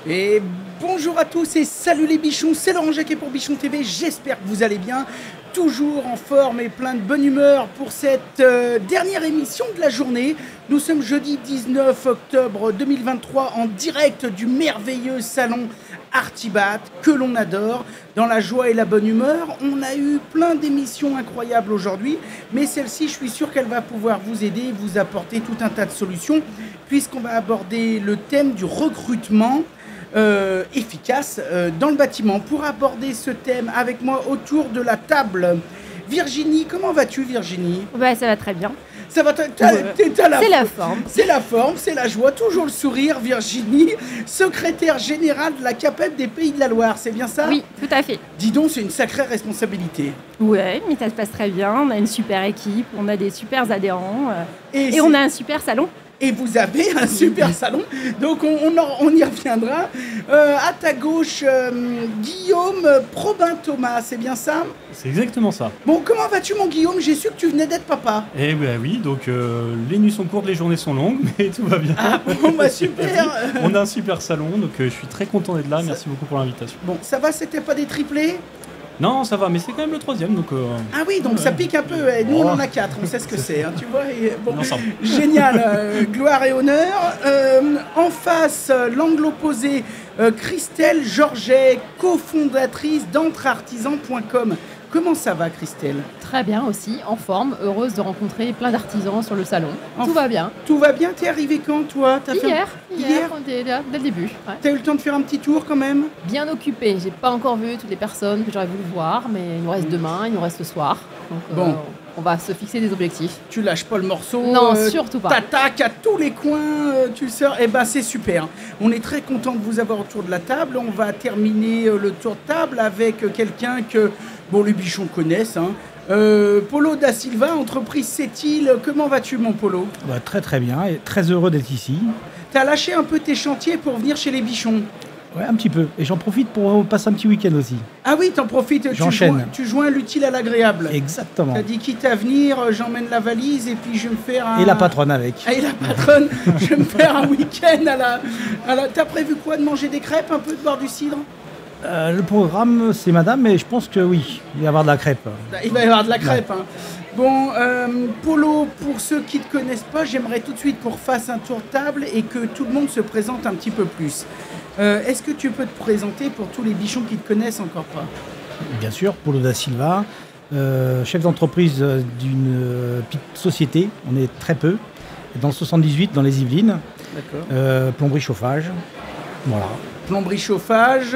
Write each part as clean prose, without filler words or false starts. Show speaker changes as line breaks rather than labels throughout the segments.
Et bonjour à tous et salut les bichons, c'est Laurent Jacquet pour Bichon TV, j'espère que vous allez bien, toujours en forme et plein de bonne humeur pour cette dernière émission de la journée. Nous sommes jeudi 19 octobre 2023 en direct du merveilleux salon Artibat que l'on adore, dans la joie et la bonne humeur. On a eu plein d'émissions incroyables aujourd'hui, mais celle-ci, je suis sûr qu'elle va pouvoir vous aider, vous apporter tout un tas de solutions, puisqu'on va aborder le thème du recrutement efficace dans le bâtiment. Pour aborder ce thème avec moi autour de la table, Virginie, comment vas-tu Virginie ?
Bah, ça va très bien.
Ça va,
c'est la forme.
C'est la forme, c'est la joie, toujours le sourire. Virginie, secrétaire générale de la CAPEB des Pays de la Loire, c'est bien ça ?
Oui, tout à fait.
Dis donc, c'est une sacrée responsabilité.
Ouais, mais ça se passe très bien. On a une super équipe, on a des super adhérents et on a un super salon.
Et vous avez un super salon, donc on y reviendra. À ta gauche, Guillaume Probin-Thomas, c'est bien ça ?
C'est exactement ça.
Bon, comment vas-tu mon Guillaume ? J'ai su que tu venais d'être papa.
Eh ben oui, donc les nuits sont courtes, les journées sont longues, mais tout va bien.
Ah bon, bah super.
On a un super salon, donc je suis très content d'être là, merci beaucoup pour l'invitation.
Bon, ça va, c'était pas des triplés ?
Non, ça va, mais c'est quand même le troisième, donc...
Ah oui, donc ça pique un peu. Nous, on en a 4, on sait ce que c'est, hein, tu vois. Et, bon,
non, ça va.
Génial, gloire et honneur. En face, l'angle opposé, Christelle Georget, cofondatrice d'entreartisans.com. Comment ça va, Christelle ?
Très bien aussi, en forme, heureuse de rencontrer plein d'artisans sur le salon. Tout va bien.
Tout va bien ? T'es arrivé quand, toi ?
Hier, on est là dès le début. Ouais.
T'as eu le temps de faire un petit tour, quand même ?
Bien occupé. J'ai pas encore vu toutes les personnes que j'aurais voulu voir, mais il nous reste demain, il nous reste ce soir. Donc,
bon.
On va se fixer des objectifs.
Tu lâches pas le morceau.
Non, surtout pas.
T'attaques à tous les coins, tu sors. Eh ben, c'est super. On est très content de vous avoir autour de la table. On va terminer le tour de table avec quelqu'un que, bon, les bichons connaissent, hein. Polo da Silva, entreprise Setil. Comment vas-tu, mon Polo ?
Bah, très très bien et très heureux d'être ici.
T'as lâché un peu tes chantiers pour venir chez les bichons ?
Ouais, un petit peu. Et j'en profite pour passer un petit week-end aussi.
Ah oui, t'en profites.
J'enchaîne.
Tu joins l'utile à l'agréable.
Exactement.
T'as dit quitte à venir, j'emmène la valise et puis je vais me faire un...
Et la patronne avec.
Ah, et la patronne, je vais me faire un week-end à la... T'as prévu quoi ? De manger des crêpes, un peu, de boire du cidre ?
Le programme, c'est madame, mais je pense que oui, il va y avoir de la crêpe.
Il va y avoir de la crêpe, hein. Bon, Polo, pour ceux qui ne te connaissent pas, j'aimerais tout de suite qu'on refasse un tour de table et que tout le monde se présente un petit peu plus. Est-ce que tu peux te présenter pour tous les bichons qui ne te connaissent encore pas ?
Bien sûr, Polo da Silva, chef d'entreprise d'une petite société, on est très peu, dans le 78, dans les Yvelines.
D'accord.
Plomberie chauffage, voilà.
Plomberie chauffage,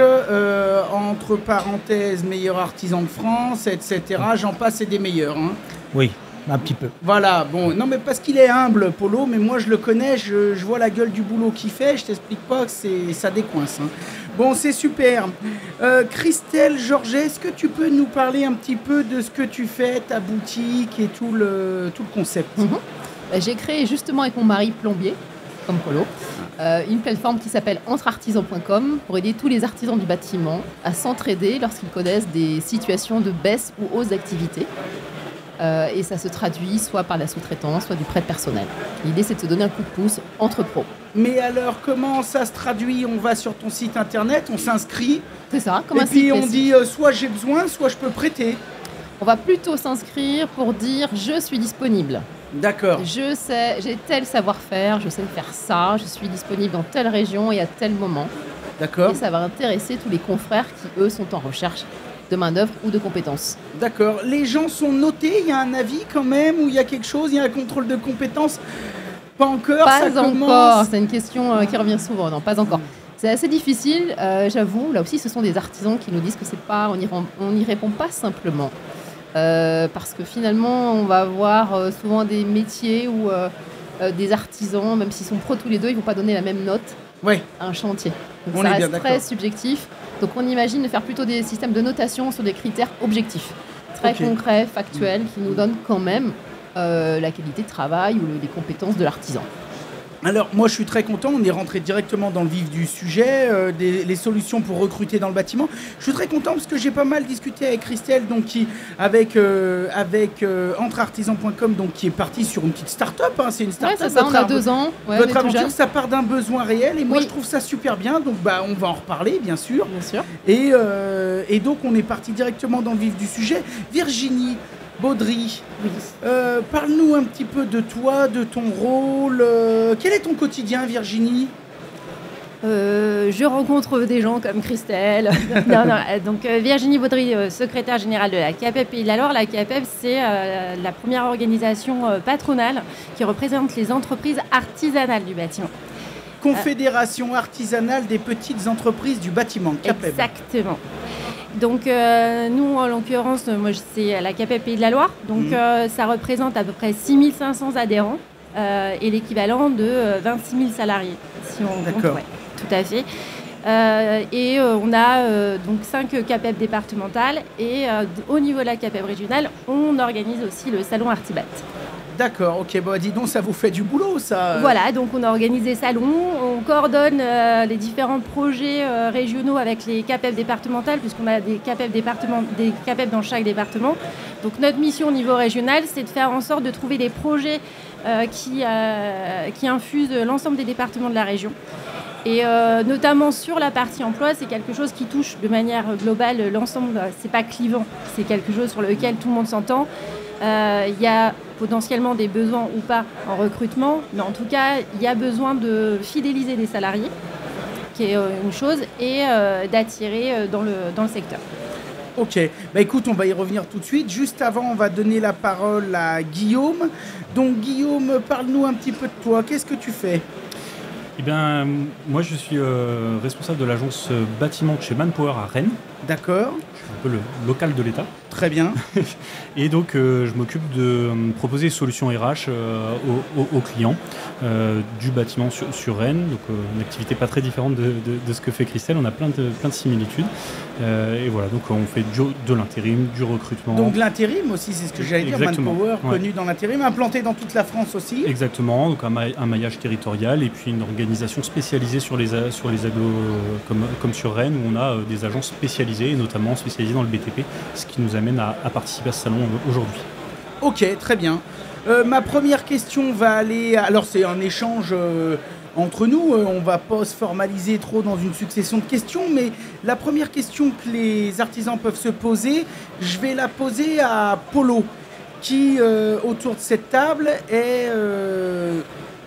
entre parenthèses, meilleur artisan de France, etc. J'en passe et des meilleurs, hein.
Oui, un petit peu.
Voilà, bon, non mais parce qu'il est humble, Polo, mais moi je le connais, je vois la gueule du boulot qu'il fait, je t'explique pas que ça décoince, hein. Bon, c'est super. Christelle Georget, est-ce que tu peux nous parler un petit peu de ce que tu fais, ta boutique et tout le concept ?
J'ai créé justement avec mon mari plombier, comme Polo, une plateforme qui s'appelle entreartisans.com pour aider tous les artisans du bâtiment à s'entraider lorsqu'ils connaissent des situations de baisse ou hausse d'activité. Et ça se traduit soit par la sous-traitance, soit du prêt personnel. L'idée, c'est de se donner un coup de pouce entre pros.
Mais alors, comment ça se traduit ? On va sur ton site internet, on s'inscrit.
C'est ça, comme
et
un
puis
site
on
classique.
dit soit j'ai besoin, soit je peux prêter.
On va plutôt s'inscrire pour dire je suis disponible.
D'accord.
Je sais, j'ai tel savoir-faire, je sais faire ça, je suis disponible dans telle région et à tel moment.
D'accord.
Et ça va intéresser tous les confrères qui, eux, sont en recherche de main-d'œuvre ou de compétences.
D'accord. Les gens sont notés, il y a un avis quand même, ou il y a quelque chose, il y a un contrôle de compétences ? Pas encore,
Pas
ça
encore,
commence.
c'est une question qui revient souvent. Non, pas encore. C'est assez difficile, j'avoue. Là aussi, ce sont des artisans qui nous disent que c'est pas, on n'y répond pas simplement. Parce que finalement, on va avoir souvent des métiers où des artisans, même s'ils sont pros tous les deux, ils ne vont pas donner la même note à un chantier. Donc ça reste très subjectif. Donc on imagine de faire plutôt des systèmes de notation sur des critères objectifs, très concrets, factuels, qui nous donnent quand même la qualité de travail ou les compétences de l'artisan.
Alors, moi, je suis très content. On est rentré directement dans le vif du sujet, les solutions pour recruter dans le bâtiment. Je suis très content parce que j'ai pas mal discuté avec Christelle, donc avec entreartisans.com, donc qui est partie sur une petite start-up. Hein, c'est une start-up.
Ouais, c'est ça, on a 2 ans. Ouais,
votre aventure, ça part d'un besoin réel et moi, je trouve ça super bien. Donc, on va en reparler, bien sûr.
Bien sûr.
Et donc, on est parti directement dans le vif du sujet. Virginie Baudry, parle-nous un petit peu de toi, de ton rôle. Quel est ton quotidien, Virginie ?
Je rencontre des gens comme Christelle. Donc Virginie Baudry, secrétaire générale de la CAPEB Pays de la Loire. La CAPEB, c'est la première organisation patronale qui représente les entreprises artisanales du bâtiment.
Confédération artisanale des petites entreprises du bâtiment, CAPEB.
Exactement. Donc nous, en l'occurrence, moi c'est la CAPEB Pays de la Loire. Donc ça représente à peu près 6500 adhérents et l'équivalent de 26 000 salariés. Si on
D'accord.
compte, tout à fait. Et on a donc 5 CAPEB départementales et au niveau de la CAPEB régionale, on organise aussi le salon Artibat.
D'accord, ok, dis donc, ça vous fait du boulot, ça.
Voilà, donc on organise des salons, on coordonne les différents projets régionaux avec les CAPEB départementales, puisqu'on a des CAPEB dans chaque département. Donc notre mission au niveau régional, c'est de faire en sorte de trouver des projets qui infusent l'ensemble des départements de la région. Et notamment sur la partie emploi, c'est quelque chose qui touche de manière globale l'ensemble, c'est pas clivant, c'est quelque chose sur lequel tout le monde s'entend. Il y a potentiellement des besoins ou pas en recrutement, mais en tout cas, il y a besoin de fidéliser des salariés, qui est une chose, et d'attirer dans le secteur.
Ok, écoute, on va y revenir tout de suite. Juste avant, on va donner la parole à Guillaume. Donc Guillaume, parle-nous un petit peu de toi. Qu'est-ce que tu fais ?
Eh bien, moi je suis responsable de l'agence bâtiment chez Manpower à Rennes.
D'accord.
Je suis un peu le local de l'État.
Très bien.
Et donc je m'occupe de proposer des solutions RH aux clients du bâtiment sur Rennes. Donc une activité pas très différente de ce que fait Christelle. On a plein de similitudes. Et voilà, donc on fait de l'intérim, du recrutement.
Donc l'intérim aussi, c'est ce que j'allais dire.
Exactement.
Manpower, connu dans l'intérim, implanté dans toute la France aussi.
Exactement, donc un maillage territorial et puis une organisation spécialisée sur les agglos comme sur Rennes, où on a des agences spécialisées, et notamment spécialisées dans le BTP, ce qui nous amène à participer à ce salon aujourd'hui.
Ok, très bien. Ma première question va aller... Alors c'est un échange entre nous, on ne va pas se formaliser trop dans une succession de questions, mais la première question que les artisans peuvent se poser, je vais la poser à Polo, qui autour de cette table est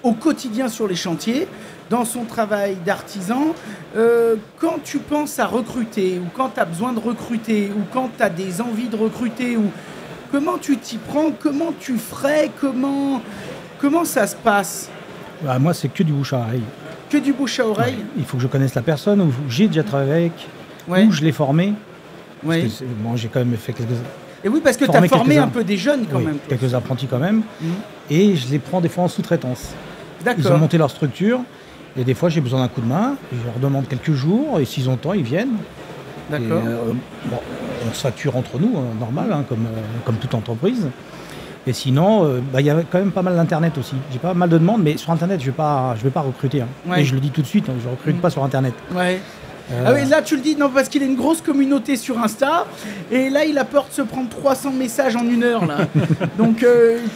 au quotidien sur les chantiers, dans son travail d'artisan. Quand tu penses à recruter, ou quand tu as besoin de recruter, ou quand tu as des envies de recruter, ou comment tu t'y prends, comment tu ferais, comment ça se passe ?
Moi, c'est que du bouche à oreille.
Que du bouche à oreille ?
Ouais. Il faut que je connaisse la personne, ou j'ai déjà travaillé avec, ou je l'ai formé.
Ouais.
Parce que moi, j'ai quand même fait quelques...
Et oui, parce que tu as formé un peu des jeunes quand même. Toi.
Quelques apprentis quand même. Et je les prends des fois en sous-traitance.
D'accord.
Ils ont monté leur structure. Et des fois, j'ai besoin d'un coup de main. Je leur demande quelques jours. Et s'ils ont le temps, ils viennent.
D'accord.
On se facture entre nous, normal, comme toute entreprise. Et sinon, y a quand même pas mal d'Internet aussi. J'ai pas mal de demandes, mais sur Internet, je vais pas recruter. Et je le dis tout de suite, je ne recrute pas sur Internet.
Ouais. Ah oui, là tu le dis, non, parce qu'il a une grosse communauté sur Insta, et là il a peur de se prendre 300 messages en 1 heure. Là. Donc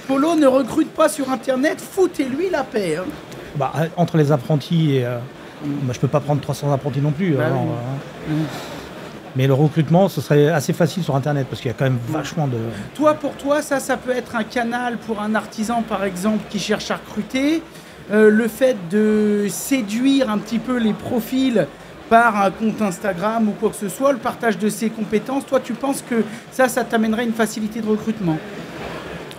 Polo ne recrute pas sur Internet, foutez-lui la paix. Hein.
Entre les apprentis, et, je peux pas prendre 300 apprentis non plus. Mais le recrutement, ce serait assez facile sur Internet, parce qu'il y a quand même vachement de...
Pour toi, ça peut être un canal pour un artisan, par exemple, qui cherche à recruter. Le fait de séduire un petit peu les profils par un compte Instagram ou quoi que ce soit, le partage de ses compétences, toi, tu penses que ça t'amènerait une facilité de recrutement ?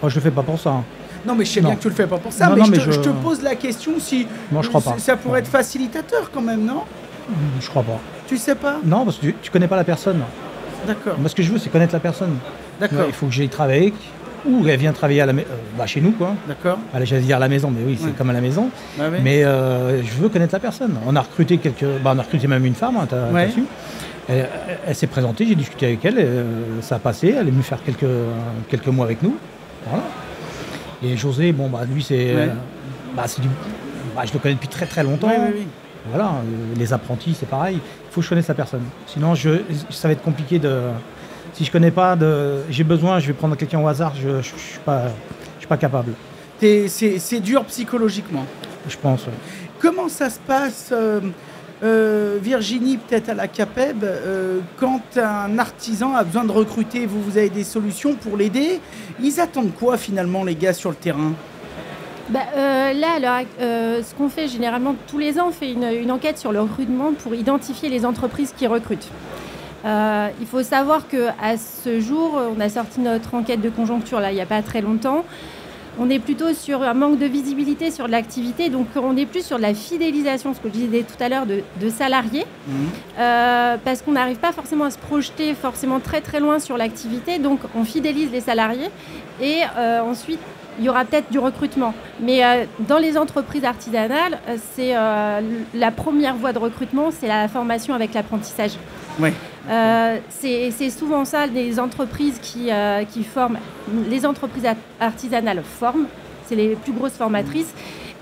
Je le fais pas pour ça. Hein.
Non, mais je sais bien que tu le fais pas pour ça, mais je te pose la question si
non, je crois pas.
Ça pourrait être facilitateur quand même, non ?
Je crois pas.
Tu sais pas ?
Non, parce que tu connais pas la personne.
D'accord.
Moi, ce que je veux, c'est connaître la personne.
D'accord.
Il faut que j'aille travailler avec, ou elle vient travailler chez nous, quoi.
D'accord.
Allez, j'allais dire à la maison, mais oui, c'est comme à la maison.
Bah, oui.
Mais je veux connaître la personne. On a recruté on a recruté même une femme, hein, t'as su. Elle s'est présentée, j'ai discuté avec elle, ça a passé, elle est venue faire quelques mois avec nous. Voilà. Et José, lui, c'est je le connais depuis très très longtemps.
Oui.
Voilà, les apprentis, c'est pareil. Il faut que je connaisse la personne. Sinon, ça va être compliqué de... Si je connais pas, j'ai besoin, je vais prendre quelqu'un au hasard, je suis pas capable.
C'est dur psychologiquement.
Je pense, oui.
Comment ça se passe, Virginie, peut-être à la CAPEB, quand un artisan a besoin de recruter, vous avez des solutions pour l'aider. Ils attendent quoi finalement, les gars, sur le terrain ?
Là, ce qu'on fait généralement tous les ans, on fait une enquête sur le recrutement pour identifier les entreprises qui recrutent. Il faut savoir qu'à ce jour, on a sorti notre enquête de conjoncture là, il n'y a pas très longtemps. On est plutôt sur un manque de visibilité sur l'activité, donc on est plus sur de la fidélisation, ce que je disais tout à l'heure, de salariés, parce qu'on n'arrive pas forcément à se projeter forcément très très loin sur l'activité, donc on fidélise les salariés et ensuite il y aura peut-être du recrutement. Mais dans les entreprises artisanales, c'est la première voie de recrutement, c'est la formation avec l'apprentissage.
Oui.
C'est souvent ça, les entreprises qui forment. Les entreprises artisanales forment, c'est les plus grosses formatrices.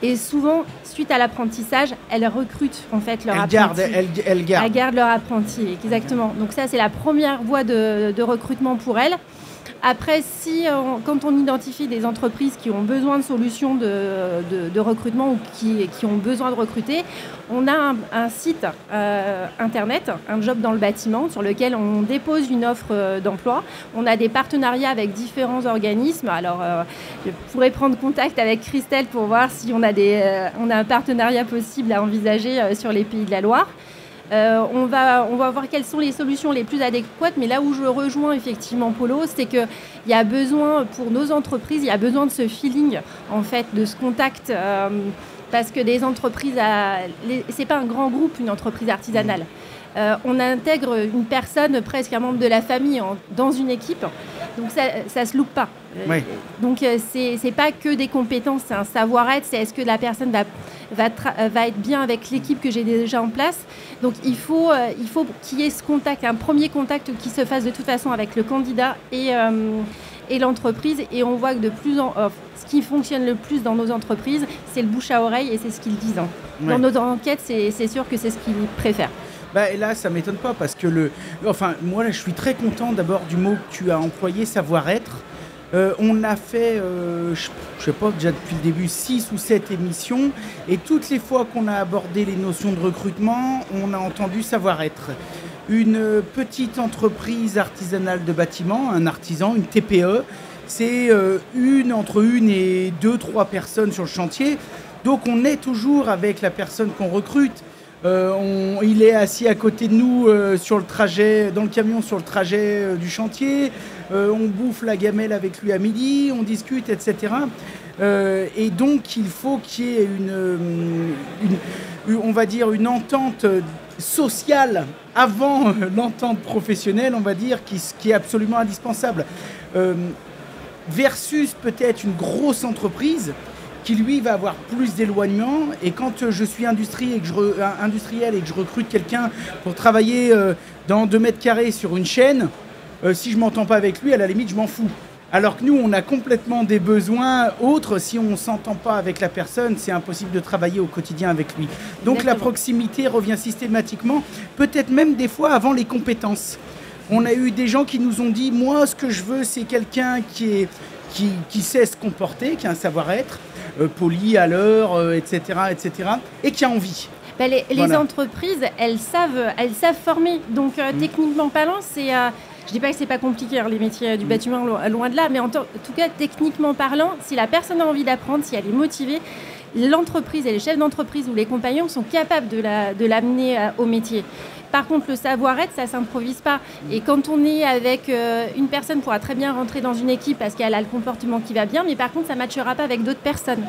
Et souvent, suite à l'apprentissage, elles recrutent en fait leur apprenti.
Elles
gardent leur apprenti, exactement. Donc ça, c'est la première voie de recrutement pour elles. Après, quand on identifie des entreprises qui ont besoin de solutions de recrutement ou qui ont besoin de recruter, on a un site internet, un job dans le bâtiment, sur lequel on dépose une offre d'emploi. On a des partenariats avec différents organismes. Alors, je pourrais prendre contact avec Christelle pour voir si on a un partenariat possible à envisager sur les Pays de la Loire. On va voir quelles sont les solutions les plus adéquates, mais là où je rejoins effectivement Polo, c'est qu'il y a besoin, pour nos entreprises, il y a besoin de ce feeling, en fait, de ce contact, parce que des entreprises, c'est pas un grand groupe, une entreprise artisanale. On intègre une personne, presque un membre de la famille, dans une équipe, donc ça se loupe pas.
Oui.
Donc c'est pas que des compétences, c'est un savoir-être, c'est est-ce que la personne va être bien avec l'équipe que j'ai déjà en place. Donc il faut qu'il y ait ce contact, un premier contact qui se fasse de toute façon avec le candidat et l'entreprise. Et on voit que ce qui fonctionne le plus dans nos entreprises, c'est le bouche à oreille et c'est ce qu'ils disent.
Ouais.
Dans nos enquêtes, c'est sûr que c'est ce qu'ils préfèrent.
Et là, ça ne m'étonne pas parce que moi, là, je suis très content d'abord du mot que tu as employé, savoir-être. On a fait, je ne sais pas, déjà depuis le début, 6 ou 7 émissions. Et toutes les fois qu'on a abordé les notions de recrutement, on a entendu savoir-être. Une petite entreprise artisanale de bâtiment, un artisan, une TPE, c'est entre 1 et 2-3 personnes sur le chantier. Donc on est toujours avec la personne qu'on recrute. Il est assis à côté de nous sur le trajet, dans le camion sur le trajet du chantier. On bouffe la gamelle avec lui à midi, on discute, etc. Et donc il faut qu'il y ait on va dire une entente sociale avant l'entente professionnelle, on va dire, qui est absolument indispensable. Versus peut-être une grosse entreprise qui lui va avoir plus d'éloignement. Et quand je suis industriel et que je recrute quelqu'un pour travailler dans 2 mètres carrés sur une chaîne, si je ne m'entends pas avec lui, à la limite, je m'en fous. Alors que nous, on a complètement des besoins autres. Si on ne s'entend pas avec la personne, c'est impossible de travailler au quotidien avec lui. Donc Exactement. La proximité revient systématiquement, peut-être même des fois avant les compétences. On a eu des gens qui nous ont dit « Moi, ce que je veux, c'est quelqu'un qui sait se comporter, qui a un savoir-être, poli à l'heure, etc., et qui a envie. »
Les entreprises, elles savent former. Donc, techniquement parlant, je ne dis pas que ce n'est pas compliqué, les métiers du bâtiment, loin de là, mais en tout cas, techniquement parlant, si la personne a envie d'apprendre, si elle est motivée, l'entreprise et les chefs d'entreprise ou les compagnons sont capables de l'amener au métier. Par contre, le savoir-être, ça ne s'improvise pas. Et quand on est avec une personne, pourra très bien rentrer dans une équipe parce qu'elle a le comportement qui va bien, mais par contre, ça ne matchera pas avec d'autres personnes.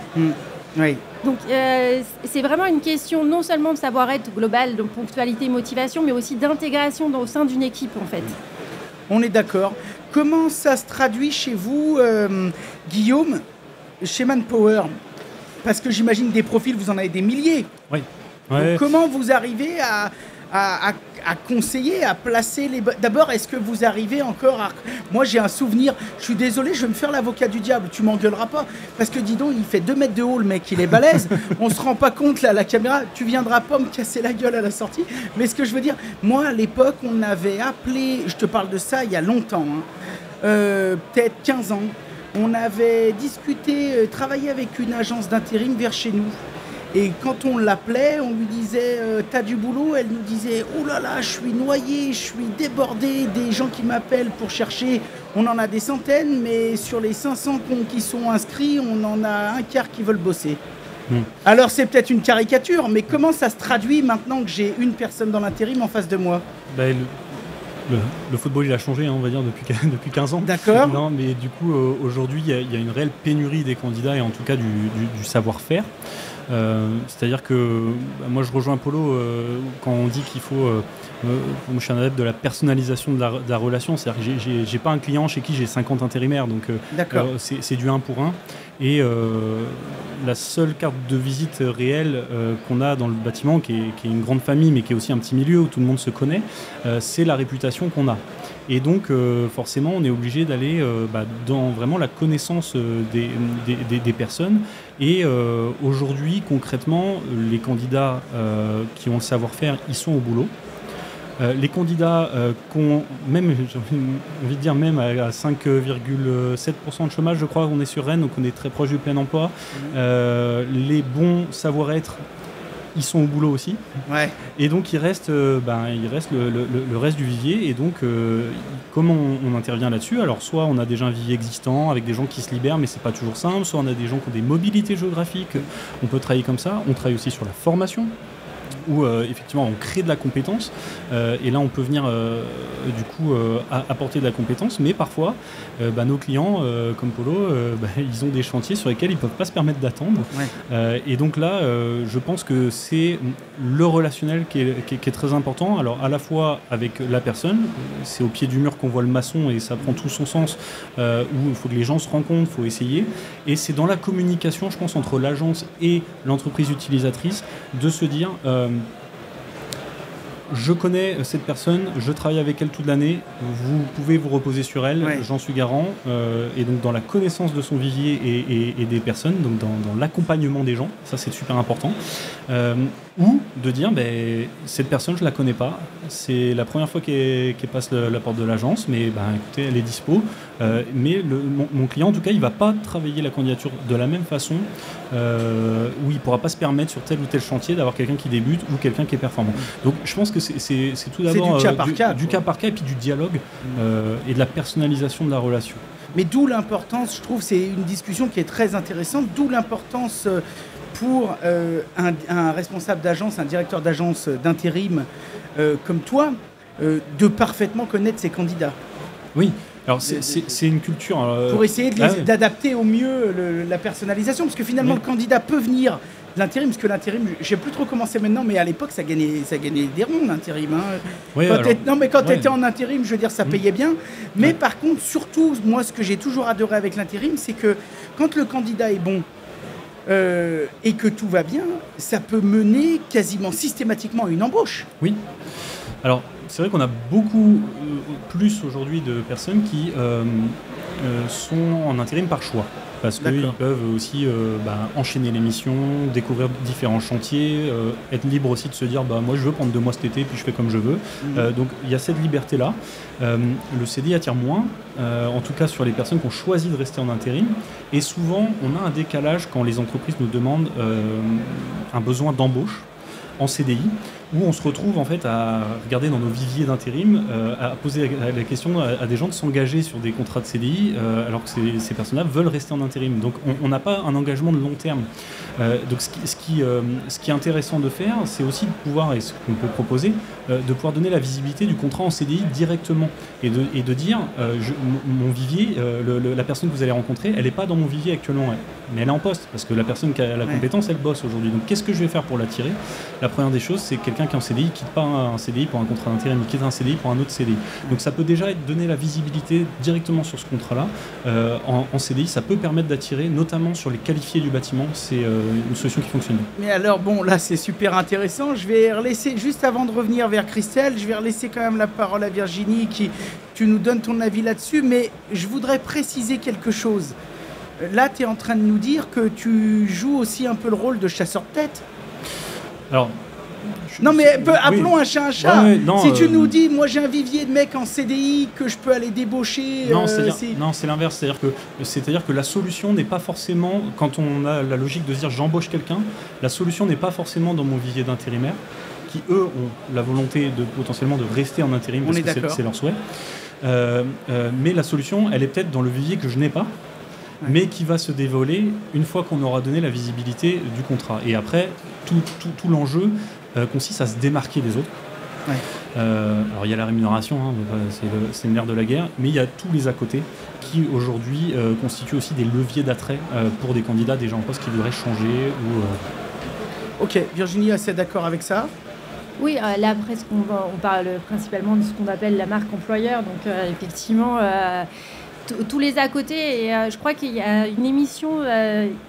Oui.
Donc, c'est vraiment une question non seulement de savoir-être global, de ponctualité et motivation, mais aussi d'intégration au sein d'une équipe, en fait.
On est d'accord. Comment ça se traduit chez vous, Guillaume, chez Manpower ? Parce que j'imagine des profils, vous en avez des milliers.
Oui.
Ouais. Comment vous arrivez à à conseiller, à placer les... D'abord, est-ce que vous arrivez encore à... Moi, j'ai un souvenir, je suis désolé, je vais me faire l'avocat du diable, tu m'engueuleras pas, parce que dis donc, il fait 2 mètres de haut, le mec, il est balèze, on se rend pas compte, là, la caméra, tu viendras pas me casser la gueule à la sortie, mais ce que je veux dire, moi, à l'époque, on avait appelé, je te parle de ça il y a longtemps, peut-être 15 ans, on avait discuté, travaillé avec une agence d'intérim vers chez nous. Et quand on l'appelait, on lui disait t'as du boulot, elle nous disait oh là là, je suis noyé, je suis débordé, des gens qui m'appellent pour chercher, on en a des centaines, mais sur les 500 qui sont inscrits, on en a un quart qui veulent bosser. Alors c'est peut-être une caricature, mais comment ça se traduit maintenant que j'ai une personne dans l'intérim en face de moi?
Le football, il a changé, on va dire, depuis 15 ans.
D'accord.
Non, mais du coup, aujourd'hui, il y a une réelle pénurie des candidats et en tout cas du savoir-faire. C'est-à-dire que moi je rejoins Polo quand on dit qu'il faut moi, je suis un adepte de la personnalisation de la relation, c'est-à-dire que j'ai pas un client chez qui j'ai 50 intérimaires, donc c'est du 1 pour 1 et la seule carte de visite réelle qu'on a dans le bâtiment, qui est une grande famille mais qui est aussi un petit milieu où tout le monde se connaît, c'est la réputation qu'on a. Et donc, forcément, on est obligé d'aller dans vraiment la connaissance des personnes. Et aujourd'hui, concrètement, les candidats qui ont le savoir-faire, ils sont au boulot. Les candidats qu'on, même, j'ai envie de dire, même à 5,7% de chômage, je crois, on est sur Rennes, donc on est très proche du plein emploi. Les bons savoir-être, ils sont au boulot aussi. Ouais. Et donc il reste le reste du vivier. Et donc comment on intervient là-dessus? Alors soit on a déjà un vivier existant avec des gens qui se libèrent, mais c'est pas toujours simple. Soit on a des gens qui ont des mobilités géographiques. On peut travailler comme ça. On travaille aussi sur la formation, où effectivement on crée de la compétence et là on peut venir apporter de la compétence, mais parfois nos clients comme Polo ils ont des chantiers sur lesquels ils ne peuvent pas se permettre d'attendre. Et donc là je pense que c'est le relationnel qui est très important, alors à la fois avec la personne, c'est au pied du mur qu'on voit le maçon et ça prend tout son sens, où il faut que les gens se rencontrent, il faut essayer, et c'est dans la communication je pense entre l'agence et l'entreprise utilisatrice de se dire je connais cette personne, je travaille avec elle toute l'année, vous pouvez vous reposer sur elle, j'en suis garant. Et donc dans la connaissance de son vivier et des personnes, donc dans l'accompagnement des gens, ça c'est super important. Ou de dire cette personne je la connais pas, c'est la première fois qu'elle passe la porte de l'agence, mais écoutez, elle est dispo, mais mon client en tout cas il va pas travailler la candidature de la même façon, où il pourra pas se permettre sur tel ou tel chantier d'avoir quelqu'un qui débute ou quelqu'un qui est performant. Donc je pense que c'est tout d'abord du cas par cas et puis du dialogue et de la personnalisation de la relation.
Mais d'où l'importance, je trouve, c'est une discussion qui est très intéressante, d'où l'importance pour un responsable d'agence, un directeur d'agence d'intérim comme toi, de parfaitement connaître ses candidats.
Oui, alors c'est une culture.
Pour essayer d'adapter au mieux la personnalisation, parce que finalement le candidat peut venir de l'intérim, parce que l'intérim, je ne sais plus trop comment c'est maintenant, mais à l'époque ça gagnait des ronds l'intérim. Hein. Quand tu étais en intérim, je veux dire, ça payait bien. Mais par contre, surtout, moi ce que j'ai toujours adoré avec l'intérim, c'est que quand le candidat est bon, et que tout va bien, ça peut mener quasiment systématiquement à une embauche.
Oui. Alors, c'est vrai qu'on a beaucoup plus aujourd'hui de personnes qui sont en intérim par choix. Parce qu'ils peuvent aussi enchaîner les missions, découvrir différents chantiers, être libre aussi de se dire moi je veux prendre 2 mois cet été puis je fais comme je veux. Donc il y a cette liberté-là. Le CDI attire moins, en tout cas sur les personnes qui ont choisi de rester en intérim. Et souvent on a un décalage quand les entreprises nous demandent un besoin d'embauche en CDI, où on se retrouve en fait à regarder dans nos viviers d'intérim, à poser la question à des gens de s'engager sur des contrats de CDI, alors que ces personnes-là veulent rester en intérim. Donc on n'a pas un engagement de long terme. Donc ce qui est intéressant de faire, c'est aussi de pouvoir, et ce qu'on peut proposer, de pouvoir donner la visibilité du contrat en CDI directement, et de dire mon vivier, la personne que vous allez rencontrer, elle n'est pas dans mon vivier actuellement, mais elle est en poste, parce que la personne qui a la compétence, elle bosse aujourd'hui. Donc qu'est-ce que je vais faire pour l'attirer? La première des choses, c'est quelqu'un quelqu'un qui est en CDI quitte pas un CDI pour un contrat d'intérim, il quitte un CDI pour un autre CDI. Donc ça peut déjà donner la visibilité directement sur ce contrat-là. En CDI, ça peut permettre d'attirer, notamment sur les qualifiés du bâtiment. C'est une solution qui fonctionne.
Mais alors bon, là c'est super intéressant. Je vais relaisser, juste avant de revenir vers Christelle, je vais relaisser quand même la parole à Virginie qui tu nous donnes ton avis là-dessus. Mais je voudrais préciser quelque chose. Là, tu es en train de nous dire que tu joues aussi un peu le rôle de chasseur de tête.
Alors,
non mais appelons un chat un chat.
Ouais, non,
si tu nous dis, moi j'ai un vivier de mecs en CDI que je peux aller débaucher.
Non, c'est l'inverse. C'est-à-dire que la solution n'est pas forcément, quand on a la logique de se dire j'embauche quelqu'un, la solution n'est pas forcément dans mon vivier d'intérimaires, qui eux ont la volonté de potentiellement de rester en intérim parce que c'est leur souhait. Mais la solution, elle est peut-être dans le vivier que je n'ai pas. Mais qui va se dévoiler une fois qu'on aura donné la visibilité du contrat. Et après, tout l'enjeu consiste à se démarquer des autres. Ouais. Alors il y a la rémunération, c'est le nerf de la guerre, mais il y a tous les à côté qui aujourd'hui constituent aussi des leviers d'attrait pour des candidats déjà en poste qui voudraient changer.
Ok, Virginie est assez d'accord avec ça.
Oui, là presque on parle principalement de ce qu'on appelle la marque employeur, donc effectivement... tous les à côté, et je crois qu'il y a une émission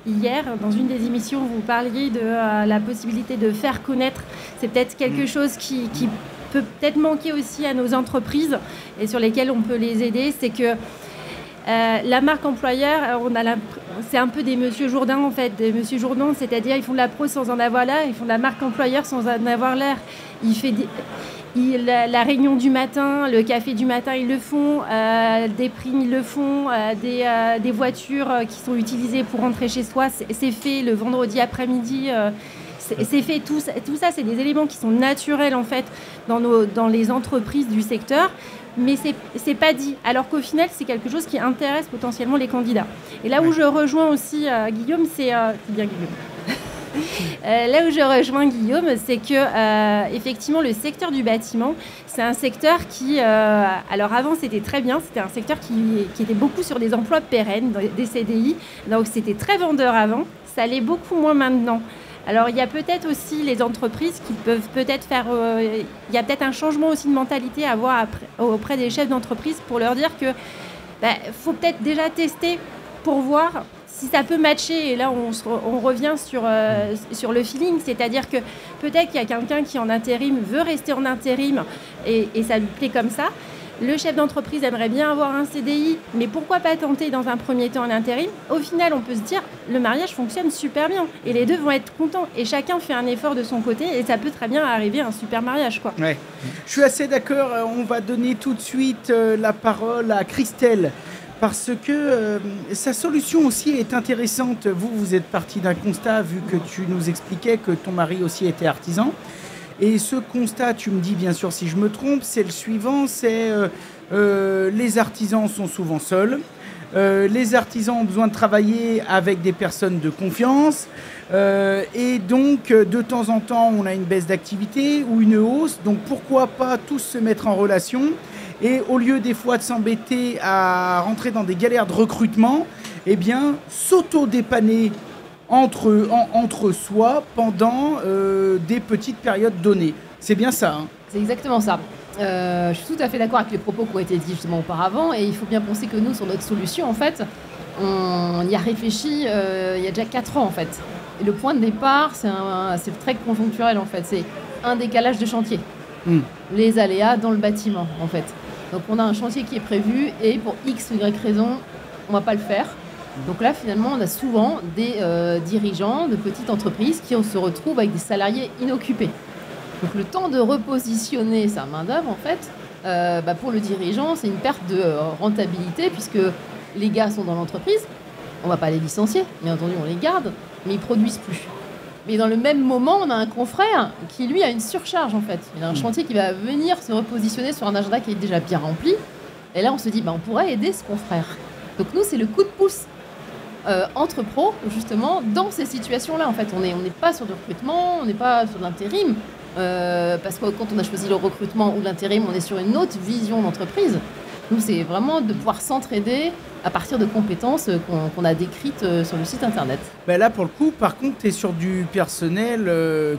hier, dans une des émissions, vous parliez de la possibilité de faire connaître. C'est peut-être quelque chose qui peut peut-être manquer aussi à nos entreprises et sur lesquelles on peut les aider. C'est que la marque employeur, c'est un peu des Monsieur Jourdain en fait, des Monsieur Jourdan, c'est-à-dire ils font de la pro sans en avoir l'air, ils font de la marque employeur sans en avoir l'air. La réunion du matin, le café du matin, ils le font, des primes, ils le font, des voitures qui sont utilisées pour rentrer chez soi, c'est fait le vendredi après-midi, c'est fait. Tout ça, c'est des éléments qui sont naturels en fait dans les entreprises du secteur, mais c'est pas dit. Alors qu'au final, c'est quelque chose qui intéresse potentiellement les candidats. Et là où je rejoins aussi Guillaume, c'est bien Guillaume. Là où je rejoins Guillaume, c'est que effectivement le secteur du bâtiment, c'est un secteur qui, alors avant c'était très bien, c'était un secteur qui était beaucoup sur des emplois pérennes, des CDI, donc c'était très vendeur avant, ça l'est beaucoup moins maintenant. Alors il y a peut-être aussi les entreprises qui peuvent peut-être faire, il y a peut-être un changement aussi de mentalité à avoir auprès des chefs d'entreprise pour leur dire que faut peut-être déjà tester pour voir si ça peut matcher. Et là on revient sur le feeling, c'est-à-dire que peut-être qu'il y a quelqu'un qui en intérim veut rester en intérim et ça lui plaît comme ça. Le chef d'entreprise aimerait bien avoir un CDI, mais pourquoi pas tenter dans un premier temps en intérim? Au final, on peut se dire, le mariage fonctionne super bien et les deux vont être contents et chacun fait un effort de son côté et ça peut très bien arriver à un super mariage, quoi.
Ouais. Je suis assez d'accord. On va donner tout de suite la parole à Christelle parce que sa solution aussi est intéressante. Vous êtes parti d'un constat vu que tu nous expliquais que ton mari aussi était artisan. Et ce constat, tu me dis bien sûr si je me trompe, c'est le suivant, c'est les artisans sont souvent seuls, les artisans ont besoin de travailler avec des personnes de confiance, et donc de temps en temps on a une baisse d'activité ou une hausse, donc pourquoi pas tous se mettre en relation et au lieu des fois de s'embêter à rentrer dans des galères de recrutement, eh bien s'auto-dépanner entre soi pendant des petites périodes données. C'est bien ça, hein? C'est
exactement ça. Je suis tout à fait d'accord avec les propos qui ont été dits justement auparavant et il faut bien penser que nous, sur notre solution, en fait, on y a réfléchi il y a déjà 4 ans, en fait. Et le point de départ, c'est très conjoncturel, en fait. C'est un décalage de chantier. Les aléas dans le bâtiment, en fait. Donc on a un chantier qui est prévu et pour X ou Y raison, on ne va pas le faire. Donc là, finalement, on a souvent des dirigeants de petites entreprises qui se retrouvent avec des salariés inoccupés. Donc le temps de repositionner sa main-d'œuvre, en fait, pour le dirigeant, c'est une perte de rentabilité puisque les gars sont dans l'entreprise. On ne va pas les licencier, bien entendu, on les garde, mais ils ne produisent plus. Mais dans le même moment, on a un confrère qui, lui, a une surcharge, en fait. Il a un chantier qui va venir se repositionner sur un agenda qui est déjà bien rempli. Et là, on se dit, on pourrait aider ce confrère. Donc nous, c'est le coup de pouce entre pros, justement, dans ces situations-là. En fait, on n'est pas sur du recrutement, on n'est pas sur de l'intérim. Parce que quand on a choisi le recrutement ou l'intérim, on est sur une autre vision d'entreprise. Nous, c'est vraiment de pouvoir s'entraider à partir de compétences qu'on a décrites sur le site internet.
Ben là, pour le coup, par contre, tu es sur du personnel